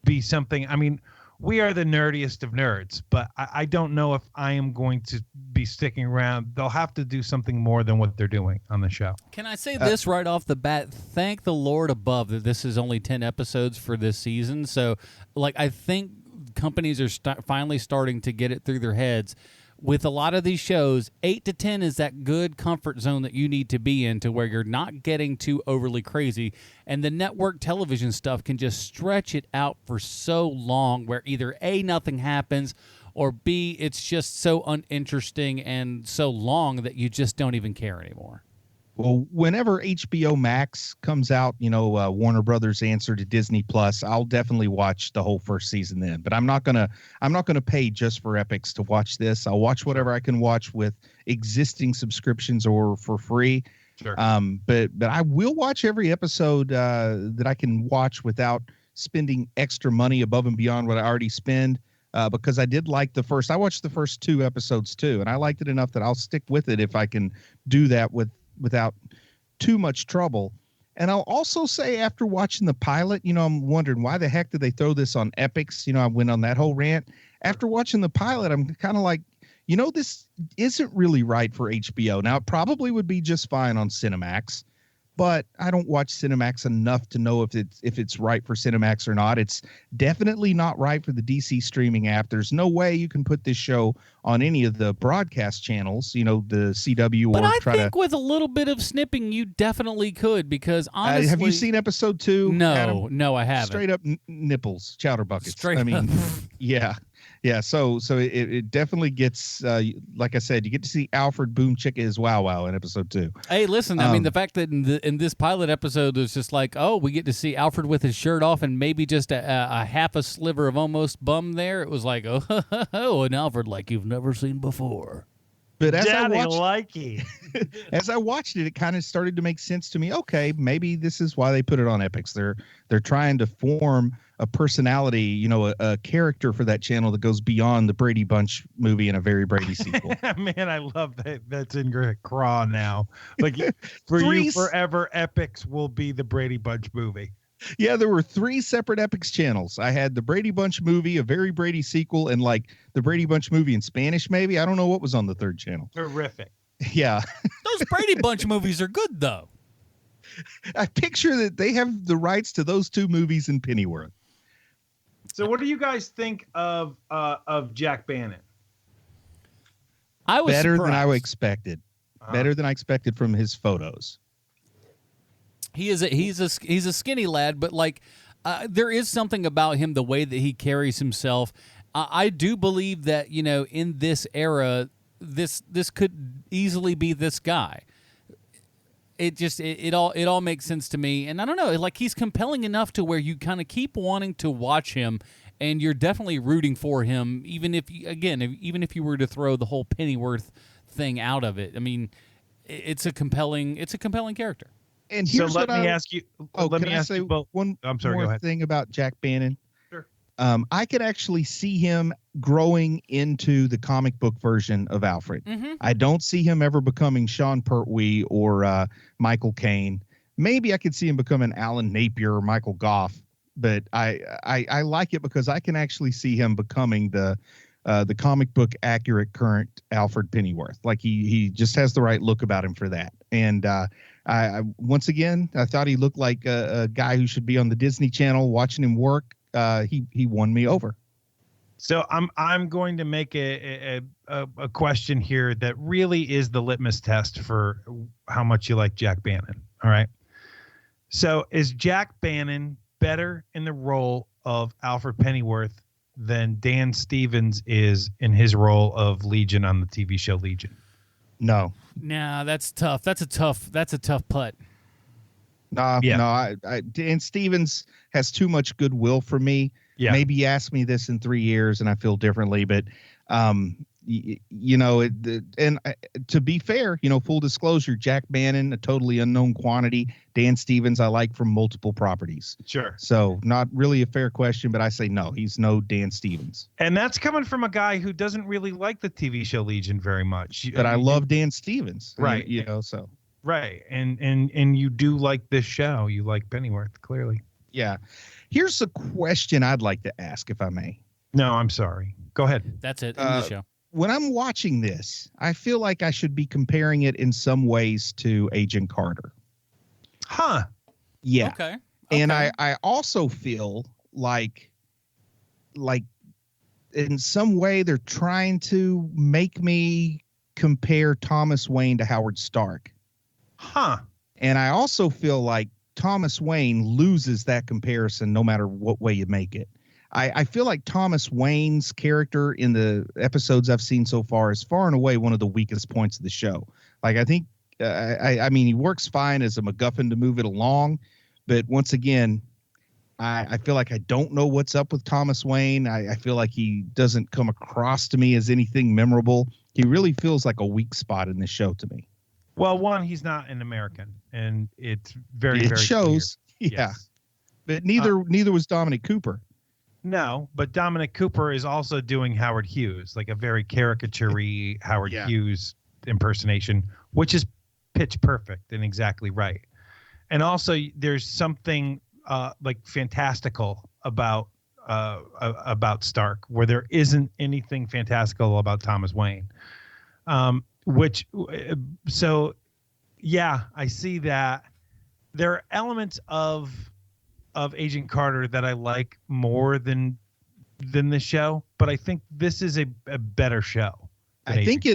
be something. I mean, we are the nerdiest of nerds, but I don't know if I am going to be sticking around. They'll have to do something more than what they're doing on the show. Can I say this right off the bat? Thank the Lord above that this is only 10 episodes for this season. So, I think companies are finally starting to get it through their heads. With a lot of these shows, 8 to 10 is that good comfort zone that you need to be in, to where you're not getting too overly crazy. And the network television stuff can just stretch it out for so long, where either A, nothing happens, or B, it's just so uninteresting and so long that you just don't even care anymore. Well, whenever HBO Max comes out, Warner Brothers' answer to Disney Plus, I'll definitely watch the whole first season then. But I'm not gonna pay just for Epix to watch this. I'll watch whatever I can watch with existing subscriptions or for free. Sure. But I will watch every episode that I can watch without spending extra money above and beyond what I already spend. because I did like I watched the first 2 episodes too, and I liked it enough that I'll stick with it if I can do that without too much trouble. And I'll also say, after watching the pilot, I'm wondering why the heck did they throw this on Epix? I went on that whole rant. After watching the pilot, I'm kind of like, this isn't really right for HBO. Now, it probably would be just fine on Cinemax, but I don't watch Cinemax enough to know if it's right for Cinemax or not. It's definitely not right for the DC streaming app. There's no way you can put this show on any of the broadcast channels, the CW. But I think with a little bit of snipping, you definitely could, because honestly, have you seen episode 2? No, Adam? No, I haven't. Straight up nipples, chowder buckets. Straight up. Yeah. So it definitely gets, like I said, you get to see Alfred Boom Chicka his Wow Wow in episode 2. Hey, listen, I mean, the fact that in this pilot episode, it's just like, oh, we get to see Alfred with his shirt off and maybe just a half a sliver of almost bum there. It was like, oh, an Alfred like you've never seen before. But as I watched it, it kind of started to make sense to me. Okay, maybe this is why they put it on Epix. They're trying to form a personality, a character for that channel that goes beyond the Brady Bunch movie and a Very Brady sequel. Man, I love that. That's in craw now. Like for you forever, Epix will be the Brady Bunch movie. Yeah, there were 3 separate Epix channels. I had the Brady Bunch movie, a Very Brady sequel, and like the Brady Bunch movie in Spanish, maybe. I don't know what was on the 3rd channel. Terrific. Yeah. Those Brady Bunch movies are good, though. I picture that they have the rights to those 2 movies in Pennyworth. So what do you guys think of Jack Bannon? I was better surprised. than I expected. Better than I expected from his photos. He's a skinny lad, but like there is something about him, the way that he carries himself. I do believe that in this era, this could easily be this guy. It all makes sense to me, and I don't know, like he's compelling enough to where you kind of keep wanting to watch him, and you're definitely rooting for him, even if you were to throw the whole Pennyworth thing out of it. I mean, it's a compelling character. And here's let me ask you. Let me ask you both. I'm sorry. Go more ahead. thing about Jack Bannon. Sure. I could actually see him growing into the comic book version of Alfred. Mm-hmm. I don't see him ever becoming Sean Pertwee or Michael Caine. Maybe I could see him becoming Alan Napier or Michael Goff, but I like it because I can actually see him becoming the comic book accurate current Alfred Pennyworth. Like he just has the right look about him for that. And I once again, I thought he looked like a guy who should be on the Disney Channel. Watching him work, he won me over. So I'm going to make a question here that really is the litmus test for how much you like Jack Bannon. All right. So is Jack Bannon better in the role of Alfred Pennyworth than Dan Stevens is in his role of Legion on the TV show Legion? No. Nah, that's tough. That's a tough putt. No, Dan Stevens has too much goodwill for me. Yeah. Maybe you ask me this in 3 years and I feel differently, but to be fair, full disclosure, Jack Bannon, a totally unknown quantity. Dan Stevens, I like from multiple properties. Sure. So not really a fair question, but I say no, he's no Dan Stevens. And that's coming from a guy who doesn't really like the TV show Legion very much. But I love Dan Stevens. Right. So. Right. And you do like this show. You like Pennyworth, clearly. Yeah. Here's a question I'd like to ask, if I may. No, I'm sorry. Go ahead. That's it. End of the show. When I'm watching this, I feel like I should be comparing it in some ways to Agent Carter. Huh. Yeah. Okay. And I also feel like in some way they're trying to make me compare Thomas Wayne to Howard Stark. Huh. And I also feel like Thomas Wayne loses that comparison no matter what way you make it. I feel like Thomas Wayne's character in the episodes I've seen so far is far and away one of the weakest points of the show. Like, I think, I mean, he works fine as a MacGuffin to move it along. But once again, I feel like I don't know what's up with Thomas Wayne. I feel like he doesn't come across to me as anything memorable. He really feels like a weak spot in this show to me. Well, one, he's not an American, and it's very, it very shows. clear. Yeah. Yes. But neither was Dominic Cooper. No, but Dominic Cooper is also doing Howard Hughes, like a very caricature-y Howard Hughes impersonation, which is pitch perfect and exactly right. And also, there's something like fantastical about Stark, where there isn't anything fantastical about Thomas Wayne. Yeah, I see that. There are elements of Agent Carter that I like more than the show, but I think this is a better show. I think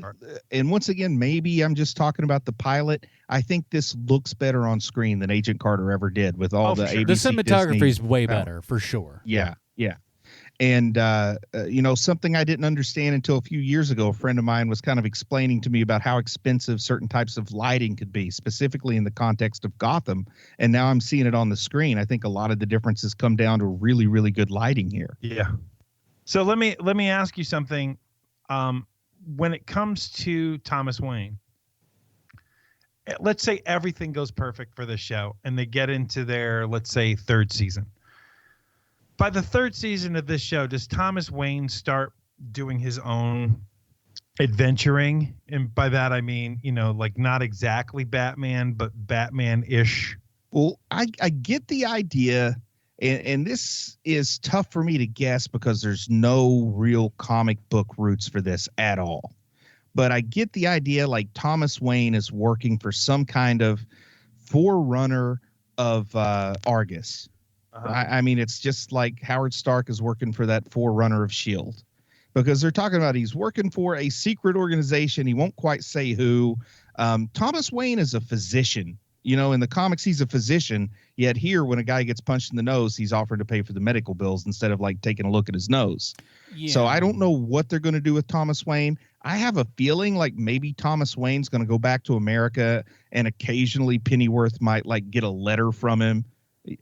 and once again, maybe I'm just talking about the pilot. I think this looks better on screen than Agent Carter ever did with all the ABC, the cinematography is way Disney. better for sure. Yeah. And, something I didn't understand until a few years ago, a friend of mine was kind of explaining to me about how expensive certain types of lighting could be, specifically in the context of Gotham. And now I'm seeing it on the screen. I think a lot of the differences come down to really, really good lighting here. Yeah. So let me ask you something. When it comes to Thomas Wayne, let's say everything goes perfect for this show and they get into their, let's say, third season. By the third season of this show, does Thomas Wayne start doing his own adventuring? And by that, I mean, like not exactly Batman, but Batman-ish. Well, I get the idea, and this is tough for me to guess because there's no real comic book roots for this at all. But I get the idea like Thomas Wayne is working for some kind of forerunner of Argus. I mean, it's just like Howard Stark is working for that forerunner of S.H.I.E.L.D. because they're talking about he's working for a secret organization. He won't quite say who. Thomas Wayne is a physician. In the comics, he's a physician. Yet here, when a guy gets punched in the nose, he's offering to pay for the medical bills instead of like taking a look at his nose. Yeah. So I don't know what they're going to do with Thomas Wayne. I have a feeling like maybe Thomas Wayne's going to go back to America and occasionally Pennyworth might like get a letter from him.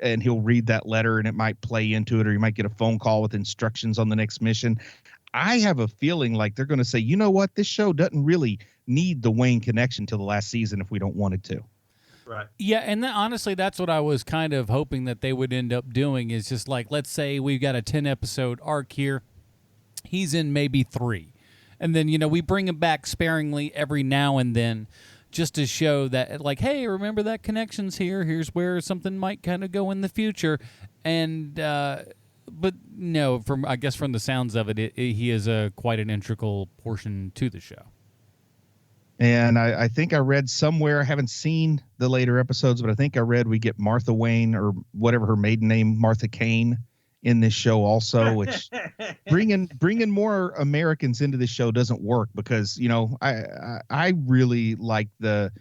And he'll read that letter and it might play into it, or you might get a phone call with instructions on the next mission. I have a feeling like they're going to say, you know what, this show doesn't really need the Wayne connection till the last season if we don't want it to. Right. Yeah, and honestly, that's what I was kind of hoping that they would end up doing is just like, let's say we've got a 10-episode arc here. He's in maybe 3. And then, we bring him back sparingly every now and then, just to show that, like, hey, remember that connection's here. Here's where something might kind of go in the future. And, but no, I guess from the sounds of it, he is quite an integral portion to the show. And I think I read somewhere, I haven't seen the later episodes, but I think I read we get Martha Wayne or whatever her maiden name, Martha Kane, in this show also, which bringing more Americans into this show doesn't work because, I really like the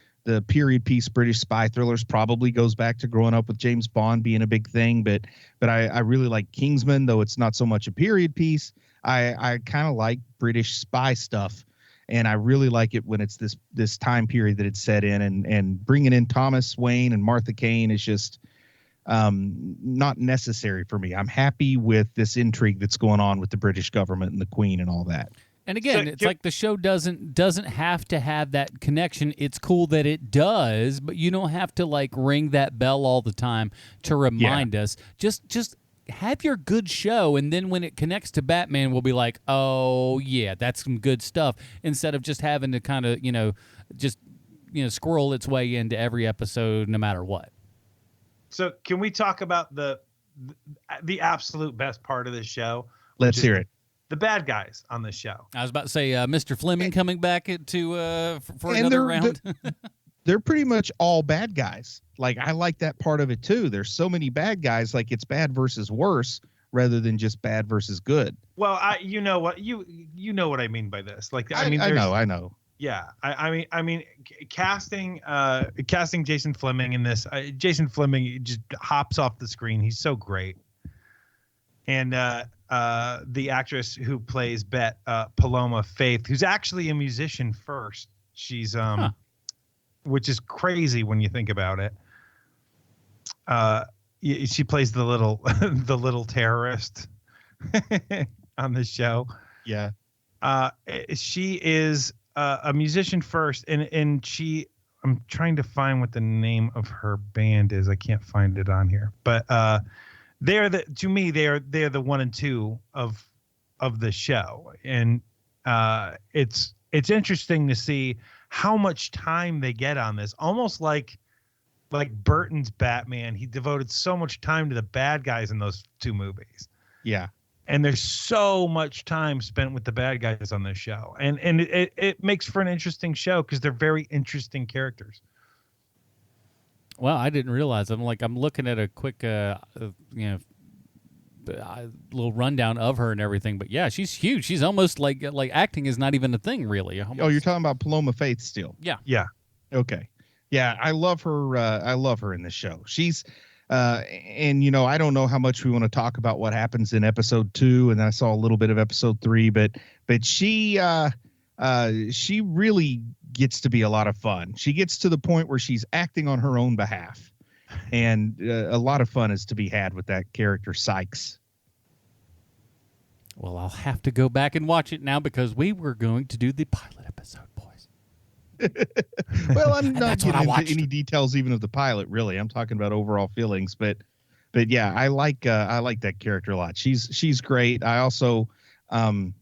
period piece British spy thrillers. Probably goes back to growing up with James Bond being a big thing, but I really like Kingsman, though it's not so much a period piece. I kind of like British spy stuff, and I really like it when it's this time period that it's set in, and bringing in Thomas Wayne and Martha Kane is just not necessary for me. I'm happy with this intrigue that's going on with the British government and the Queen and all that. And again, it's like the show doesn't have to have that connection. It's cool that it does, but you don't have to like ring that bell all the time to remind us. Just have your good show, and then when it connects to Batman, we'll be like, oh yeah, that's some good stuff. Instead of just having to kind of squirrel its way into every episode, no matter what. So can we talk about the absolute best part of this show? Let's hear it. The bad guys on this show. I was about to say Mr. Fleming coming back for another round. They're pretty much all bad guys. Like, I like that part of it too. There's so many bad guys, like it's bad versus worse rather than just bad versus good. Well, you know what I mean by this. Like, I know. Yeah, I mean, casting Jason Fleming in this. Jason Fleming just hops off the screen. He's so great. And the actress who plays Bet, Paloma Faith, who's actually a musician first. She's which is crazy when you think about it. She plays the little terrorist on the show. Yeah. She is a musician first, and I'm trying to find what the name of her band is. I can't find it on here, but to me they're the 1 and 2 of the show, and it's interesting to see how much time they get on this. Almost like Burton's Batman, he devoted so much time to the bad guys in those 2 movies. Yeah. And there's so much time spent with the bad guys on this show. And it makes for an interesting show because they're very interesting characters. Well, I didn't realize. I'm looking at a quick, little rundown of her and everything. But yeah, she's huge. She's almost like acting is not even a thing, really. Almost. Oh, you're talking about Paloma Faith still? Yeah. Yeah. Okay. Yeah, I love her. I love her in this show. She's, and I don't know how much we want to talk about what happens in episode 2, and I saw a little bit of episode 3, but she really gets to be a lot of fun. She gets to the point where she's acting on her own behalf, and a lot of fun is to be had with that character, Sykes. Well, I'll have to go back and watch it now because we were going to do the pilot episode, boys. Well, I'm not getting into watched. any details even of the pilot, really. I'm talking about overall feelings, but yeah, I like that character a lot. She's great. I also, I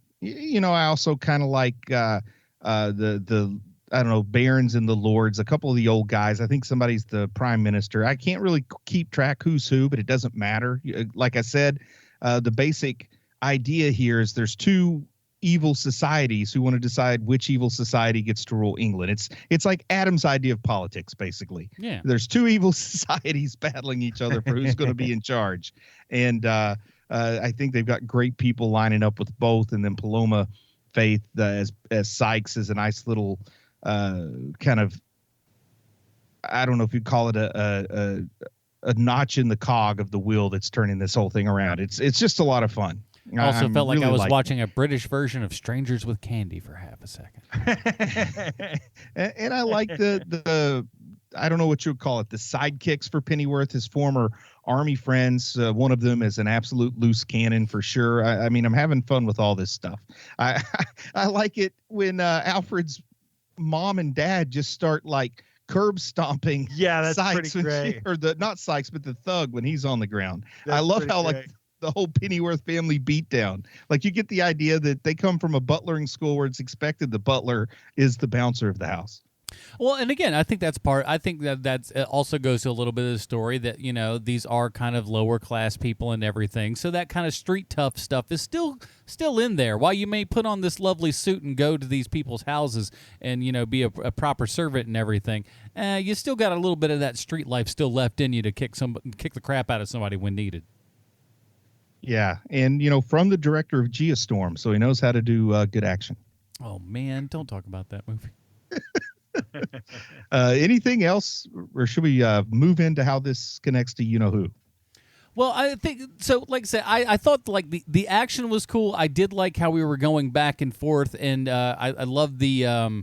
also kind of like the I don't know, barons and the lords, a couple of the old guys. I think somebody's the prime minister. I can't really keep track who's who, but it doesn't matter. Like I said, the basic idea here is there's 2 evil societies who want to decide which evil society gets to rule England. It's like Adam's idea of politics, basically. Yeah. There's 2 evil societies battling each other for who's going to be in charge. And I think they've got great people lining up with both. And then Paloma Faith as Sykes is a nice little kind of, I don't know if you'd call it a notch in the cog of the wheel that's turning this whole thing around. It's just a lot of fun. I also felt like really I was watching a British version of Strangers with Candy for half a second. and I like the I don't know what you would call it, the sidekicks for Pennyworth, his former army friends. One of them is an absolute loose cannon for sure. I mean, I'm having fun with all this stuff. I like it when Alfred's mom and dad just start like curb stomping. Yeah, that's Sykes pretty great. or not Sykes, but the thug when he's on the ground. That's I love pretty how great. like the whole Pennyworth family beatdown. Like you get the idea that they come from a butlering school where it's expected the butler is the bouncer of the house. Well, and again, I think that's it also goes to a little bit of the story that, these are kind of lower class people and everything. So that kind of street tough stuff is still in there. While you may put on this lovely suit and go to these people's houses and, be a proper servant and everything, you still got a little bit of that street life still left in you to kick the crap out of somebody when needed. Yeah, and from the director of Geostorm, so he knows how to do good action. Oh man, don't talk about that movie. Anything else, or should we move into how this connects to who? Well, I think so. Like I said, I thought like the action was cool. I did like how we were going back and forth, and I love the.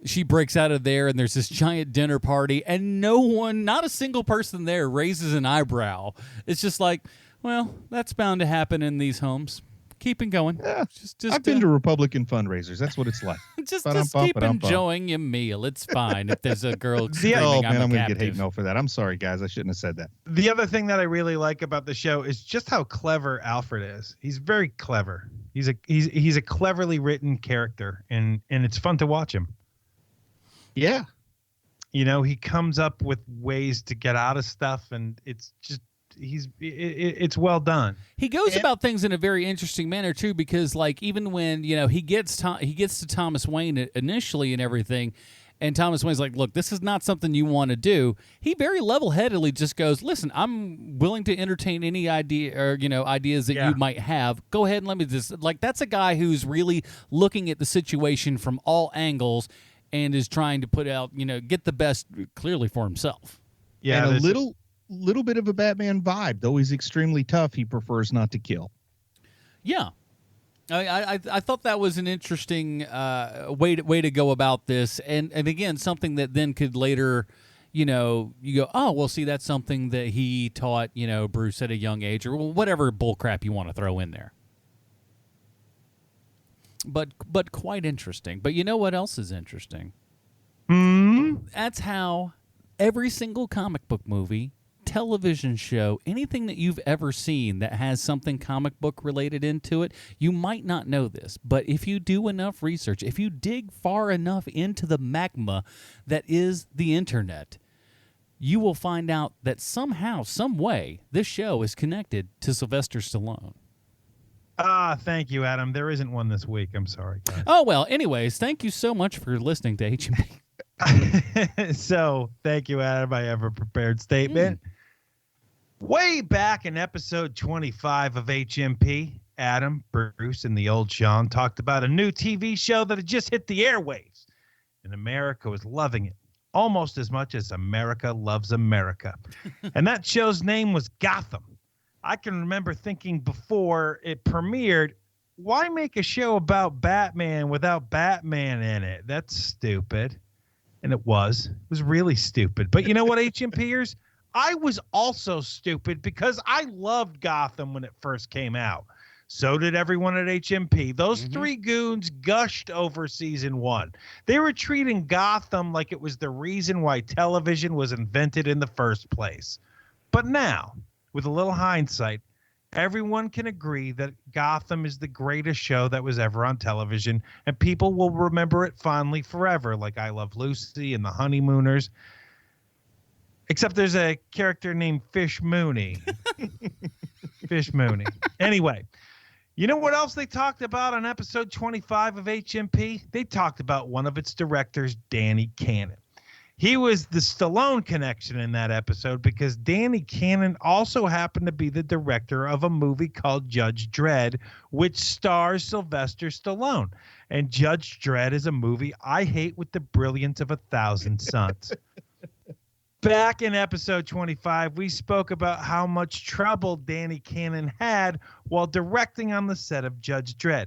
She breaks out of there, and there's this giant dinner party, and not a single person there raises an eyebrow. It's just like, well, that's bound to happen in these homes. Keeping going. Yeah, just I've been to Republican fundraisers. That's what it's like. just keep enjoying your meal. It's fine if there's a girl screaming, oh man, I'm going to get hate mail for that. I'm sorry, guys. I shouldn't have said that. The other thing that I really like about the show is just how clever Alfred is. He's very clever. He's a cleverly written character, and it's fun to watch him. Yeah. He comes up with ways to get out of stuff, and it's just it's well done. He goes about things in a very interesting manner too, because like even when he gets to Thomas Wayne initially and everything, and Thomas Wayne's like, look, this is not something you want to do. He very level-headedly just goes, listen, I'm willing to entertain any idea or ideas that you might have. Go ahead and let me just like that's a guy who's really looking at the situation from all angles and is trying to put out get the best clearly for himself. Yeah, and a little bit of a Batman vibe, though he's extremely tough. He prefers not to kill. Yeah, I thought that was an interesting way to go about this, and again something that then could later, you go, oh well, see that's something that he taught Bruce at a young age or whatever bullcrap you want to throw in there. But quite interesting. But you know what else is interesting? That's how every single comic book movie television show, anything that you've ever seen that has something comic book related into it, you might not know this, but if you do enough research, if you dig far enough into the magma that is the internet, you will find out that somehow, some way, this show is connected to Sylvester Stallone. Thank you, Adam. There isn't one this week. I'm sorry, guys. Oh, well, anyways, thank you so much for listening to HMP. So, thank you, Adam. I have a prepared statement. Way back in episode 25 of HMP, Adam, Bruce, and the old Sean talked about a new TV show that had just hit the airwaves, and America was loving it almost as much as America loves America. And that show's name was Gotham. I can remember thinking before it premiered, why make a show about Batman without Batman in it? That's stupid. And it was really stupid. But you know what, HMPers? I was also stupid because I loved Gotham when it first came out. So did everyone at HMP. Those three goons gushed over season 1. They were treating Gotham like it was the reason why television was invented in the first place. But now, with a little hindsight, everyone can agree that Gotham is the greatest show that was ever on television, and people will remember it fondly forever, like I Love Lucy and The Honeymooners. Except there's a character named Fish Mooney. Fish Mooney. Anyway, you know what else they talked about on episode 25 of HMP? They talked about one of its directors, Danny Cannon. He was the Stallone connection in that episode because Danny Cannon also happened to be the director of a movie called Judge Dredd, which stars Sylvester Stallone. And Judge Dredd is a movie I hate with the brilliance of 1,000 suns. Back in episode 25, we spoke about how much trouble Danny Cannon had while directing on the set of Judge Dredd.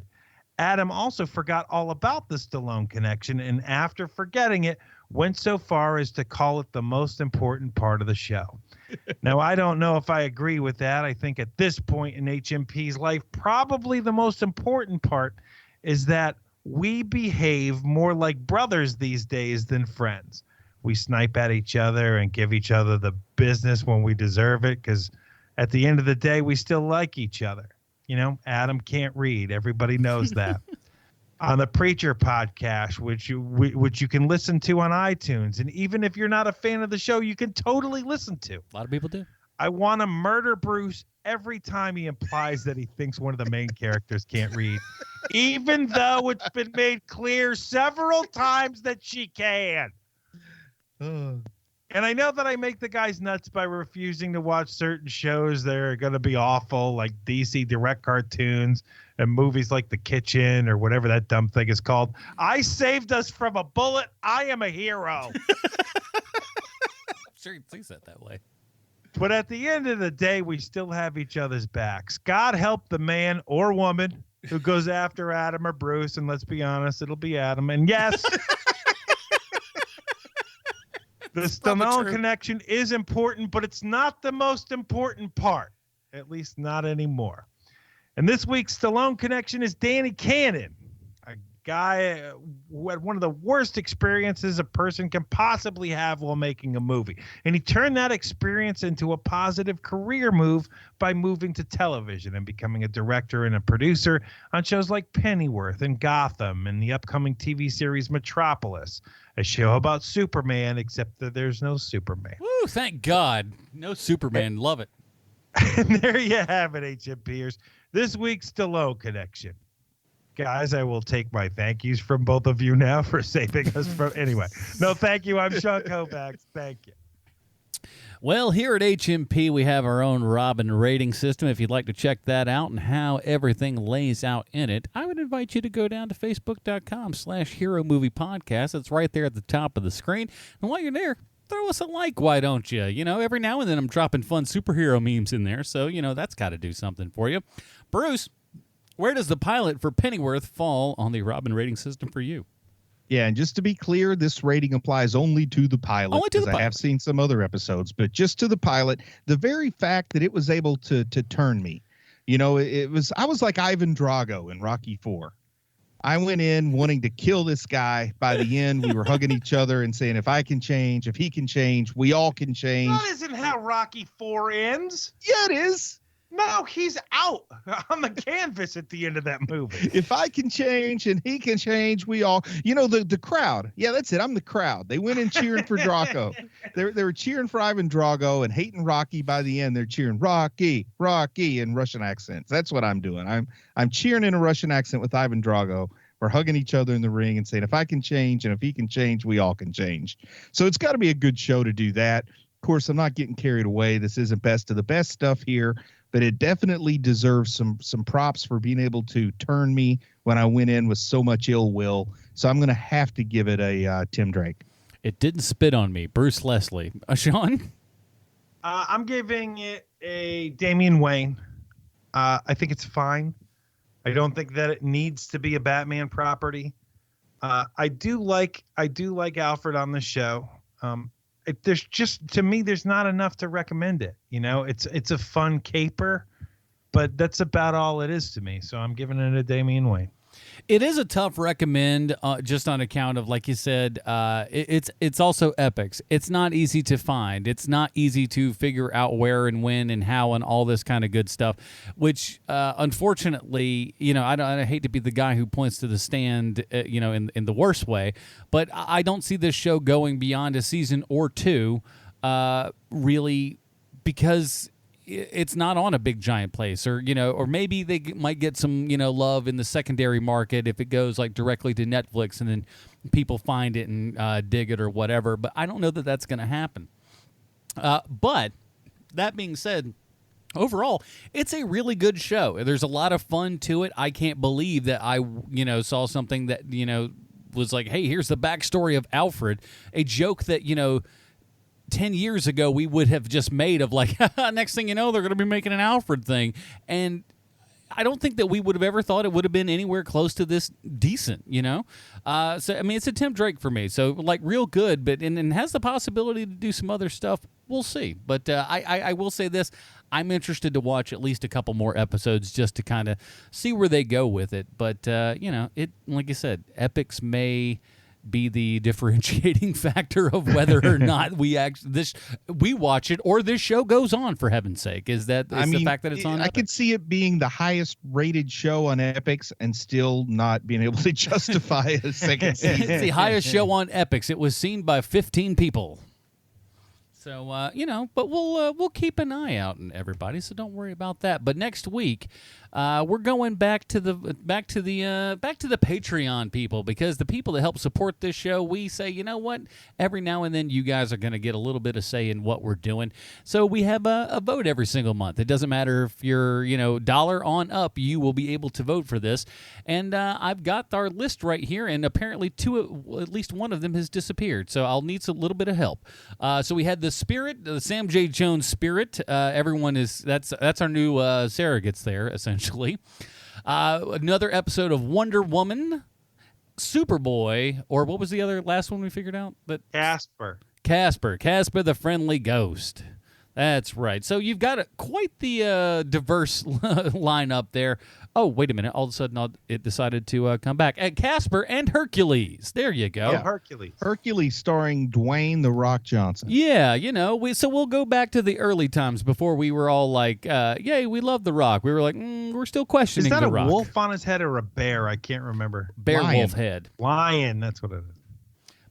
Adam also forgot all about the Stallone connection, and after forgetting it, went so far as to call it the most important part of the show. Now, I don't know if I agree with that. I think at this point in HMP's life, probably the most important part is that we behave more like brothers these days than friends. We snipe at each other and give each other the business when we deserve it because at the end of the day, we still like each other. You know, Adam can't read. Everybody knows that. On the Preacher podcast, which you can listen to on iTunes. And even if you're not a fan of the show, you can totally listen to. A lot of people do. I want to murder Bruce every time he implies that he thinks one of the main characters can't read, even though it's been made clear several times that she can. And I know that I make the guys nuts by refusing to watch certain shows that are going to be awful, like DC Direct cartoons and movies like The Kitchen or whatever that dumb thing is called. I saved us from a bullet. I am a hero. Sure, you sees that way. But at the end of the day, we still have each other's backs. God help the man or woman who goes after Adam or Bruce. And let's be honest, it'll be Adam. And yes, the Stallone connection is important, but it's not the most important part, at least not anymore. And this week's Stallone connection is Danny Cannon, a guy who had one of the worst experiences a person can possibly have while making a movie. And he turned that experience into a positive career move by moving to television and becoming a director and a producer on shows like Pennyworth and Gotham and the upcoming TV series Metropolis, a show about Superman, except that there's no Superman. Woo, thank God. No Superman. Love it. And there you have it, HMPers. This week's Stallone connection. Guys, I will take my thank yous from both of you now for saving us from... Anyway, no, thank you. I'm Sean Koufax. Thank you. Well, here at HMP, we have our own Robin rating system. If you'd like to check that out and how everything lays out in it, I would invite you to go down to facebook.com/Hero Movie Podcast. It's right there at the top of the screen. And while you're there, throw us a like, why don't you? You know, every now and then I'm dropping fun superhero memes in there, so, you know, that's got to do something for you. Bruce, where does the pilot for Pennyworth fall on the Robin rating system for you? Yeah, and just to be clear, this rating applies only to the pilot. Only to the pilot. I have seen some other episodes, but just to the pilot, the very fact that it was able to turn me. You know, I was like Ivan Drago in Rocky IV. I went in wanting to kill this guy. By the end, we were hugging each other and saying, if I can change, if he can change, we all can change. That isn't how Rocky 4 ends. Yeah, it is. No, he's out on the canvas at the end of that movie. If I can change and he can change, we all, the crowd. Yeah, that's it. I'm the crowd. They went in cheering for Drago. They were cheering for Ivan Drago and hating Rocky. By the end, they're cheering Rocky, Rocky in Russian accents. That's what I'm doing. I'm cheering in a Russian accent with Ivan Drago. We're hugging each other in the ring and saying, if I can change and if he can change, we all can change. So it's got to be a good show to do that. Of course, I'm not getting carried away. This isn't best of the best stuff here, but it definitely deserves some props for being able to turn me when I went in with so much ill will. So I'm going to have to give it a Tim Drake. It didn't spit on me. Bruce Leslie. Sean? I'm giving it a Damian Wayne. I think it's fine. I don't think that it needs to be a Batman property. I do like Alfred on the show. There's just, to me, there's not enough to recommend it. It's a fun caper, but that's about all it is to me. So I'm giving it a Damian Wayne. It is a tough recommend, just on account of, like you said, it's also Epix. It's not easy to find. It's not easy to figure out where and when and how and all this kind of good stuff, which unfortunately, I hate to be the guy who points to the stand, in the worst way, but I don't see this show going beyond a season or two, really, because it's not on a big giant place, or maybe they might get some love in the secondary market if it goes like directly to Netflix and then people find it and dig it or whatever. But I don't know that that's going to happen. But that being said, overall, it's a really good show. There's a lot of fun to it. I can't believe that I saw something that was like, hey, here's the backstory of Alfred, a joke that 10 years ago we would have just made of like, next thing you know, they're going to be making an Alfred thing. And I don't think that we would have ever thought it would have been anywhere close to this decent, So, I mean, it's a Tim Drake for me. So, like, real good, but and has the possibility to do some other stuff. We'll see. But I will say this. I'm interested to watch at least a couple more episodes just to kind of see where they go with it. But, it, like I said, Epix may be the differentiating factor of whether or not we watch it or this show goes on, for heaven's sake. Is that the fact that it's on Epix? I could see it being the highest rated show on Epix and still not being able to justify a second season. It's the highest show on Epix. It was seen by 15 people. So, but we'll keep an eye out on everybody, so don't worry about that. But next week, we're going back to the Patreon people, because the people that help support this show, we say, you know what? Every now and then, you guys are going to get a little bit of say in what we're doing. So we have a vote every single month. It doesn't matter if you're $1 on up, you will be able to vote for this. And I've got our list right here, and apparently at least one of them has disappeared. So I'll need a little bit of help. So we had the Spirit, the Sam J. Jones Spirit. Everyone that's our new surrogates there, essentially. Another episode of Wonder Woman, Superboy, or what was the last one we figured out? Casper, the Friendly Ghost. That's right. So you've got quite the diverse lineup there. Oh, wait a minute. All of a sudden, it decided to come back. Casper and Hercules. There you go. Yeah, Hercules. Hercules starring Dwayne "The Rock" Johnson. Yeah, we'll go back to the early times before we were all like, yay, we love The Rock. We were like, we're still questioning The Rock. Is that a wolf on his head or a bear? I can't remember. Wolf head. Lion, that's what it is.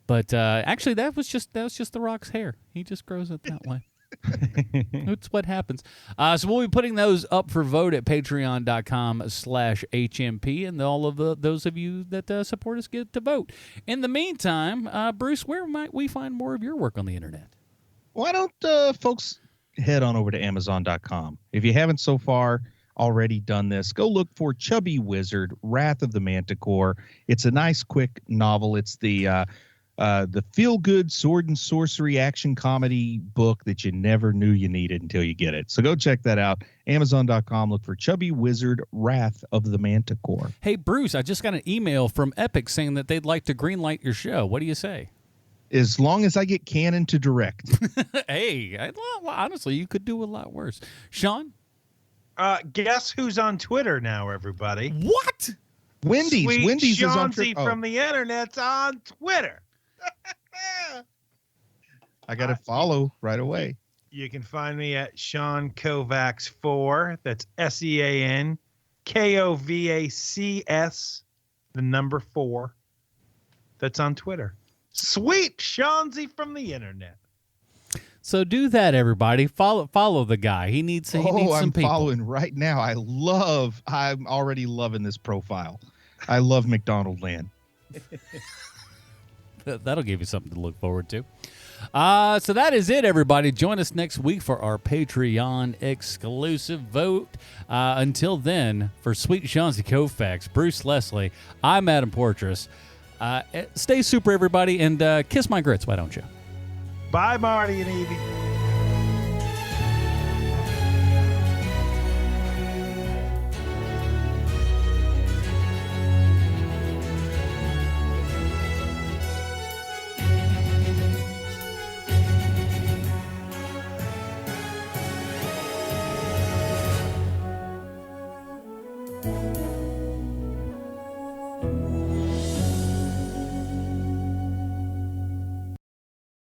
But actually, that was just The Rock's hair. He just grows it that way. That's what happens. So we'll be putting those up for vote at patreon.com/HMP, and all of those of you that support us get to vote. In the meantime, Bruce, where might we find more of your work on the internet? Why don't folks head on over to Amazon.com? If you haven't so far already done this, go look for Chubby Wizard, Wrath of the Manticore. It's a nice, quick novel. It's the feel-good sword and sorcery action comedy book that you never knew you needed until you get it. So go check that out. Amazon.com. Look for Chubby Wizard, Wrath of the Manticore. Hey, Bruce, I just got an email from Epix saying that they'd like to greenlight your show. What do you say? As long as I get Canon to direct. Hey, honestly, you could do a lot worse. Sean? Guess who's on Twitter now, everybody? What? Wendy's. Sweet Wendy's is on Chauncey from the internet's on Twitter. I got to follow right away. You can find me at Sean Kovacs 4. That's SeanKovacs, the number 4. That's on Twitter. Sweet Chauncey from the internet. So do that, everybody. Follow the guy. He needs some I'm people. following right now. I'm already loving this profile. I love McDonald Land. That'll give you something to look forward to. So that is it, everybody. Join us next week for our Patreon exclusive vote. Until then, for Sweet Chauncey Koufax, Bruce Leslie, I'm Adam Portrais. Stay super, everybody, and kiss my grits, why don't you? Bye, Marty and Evie.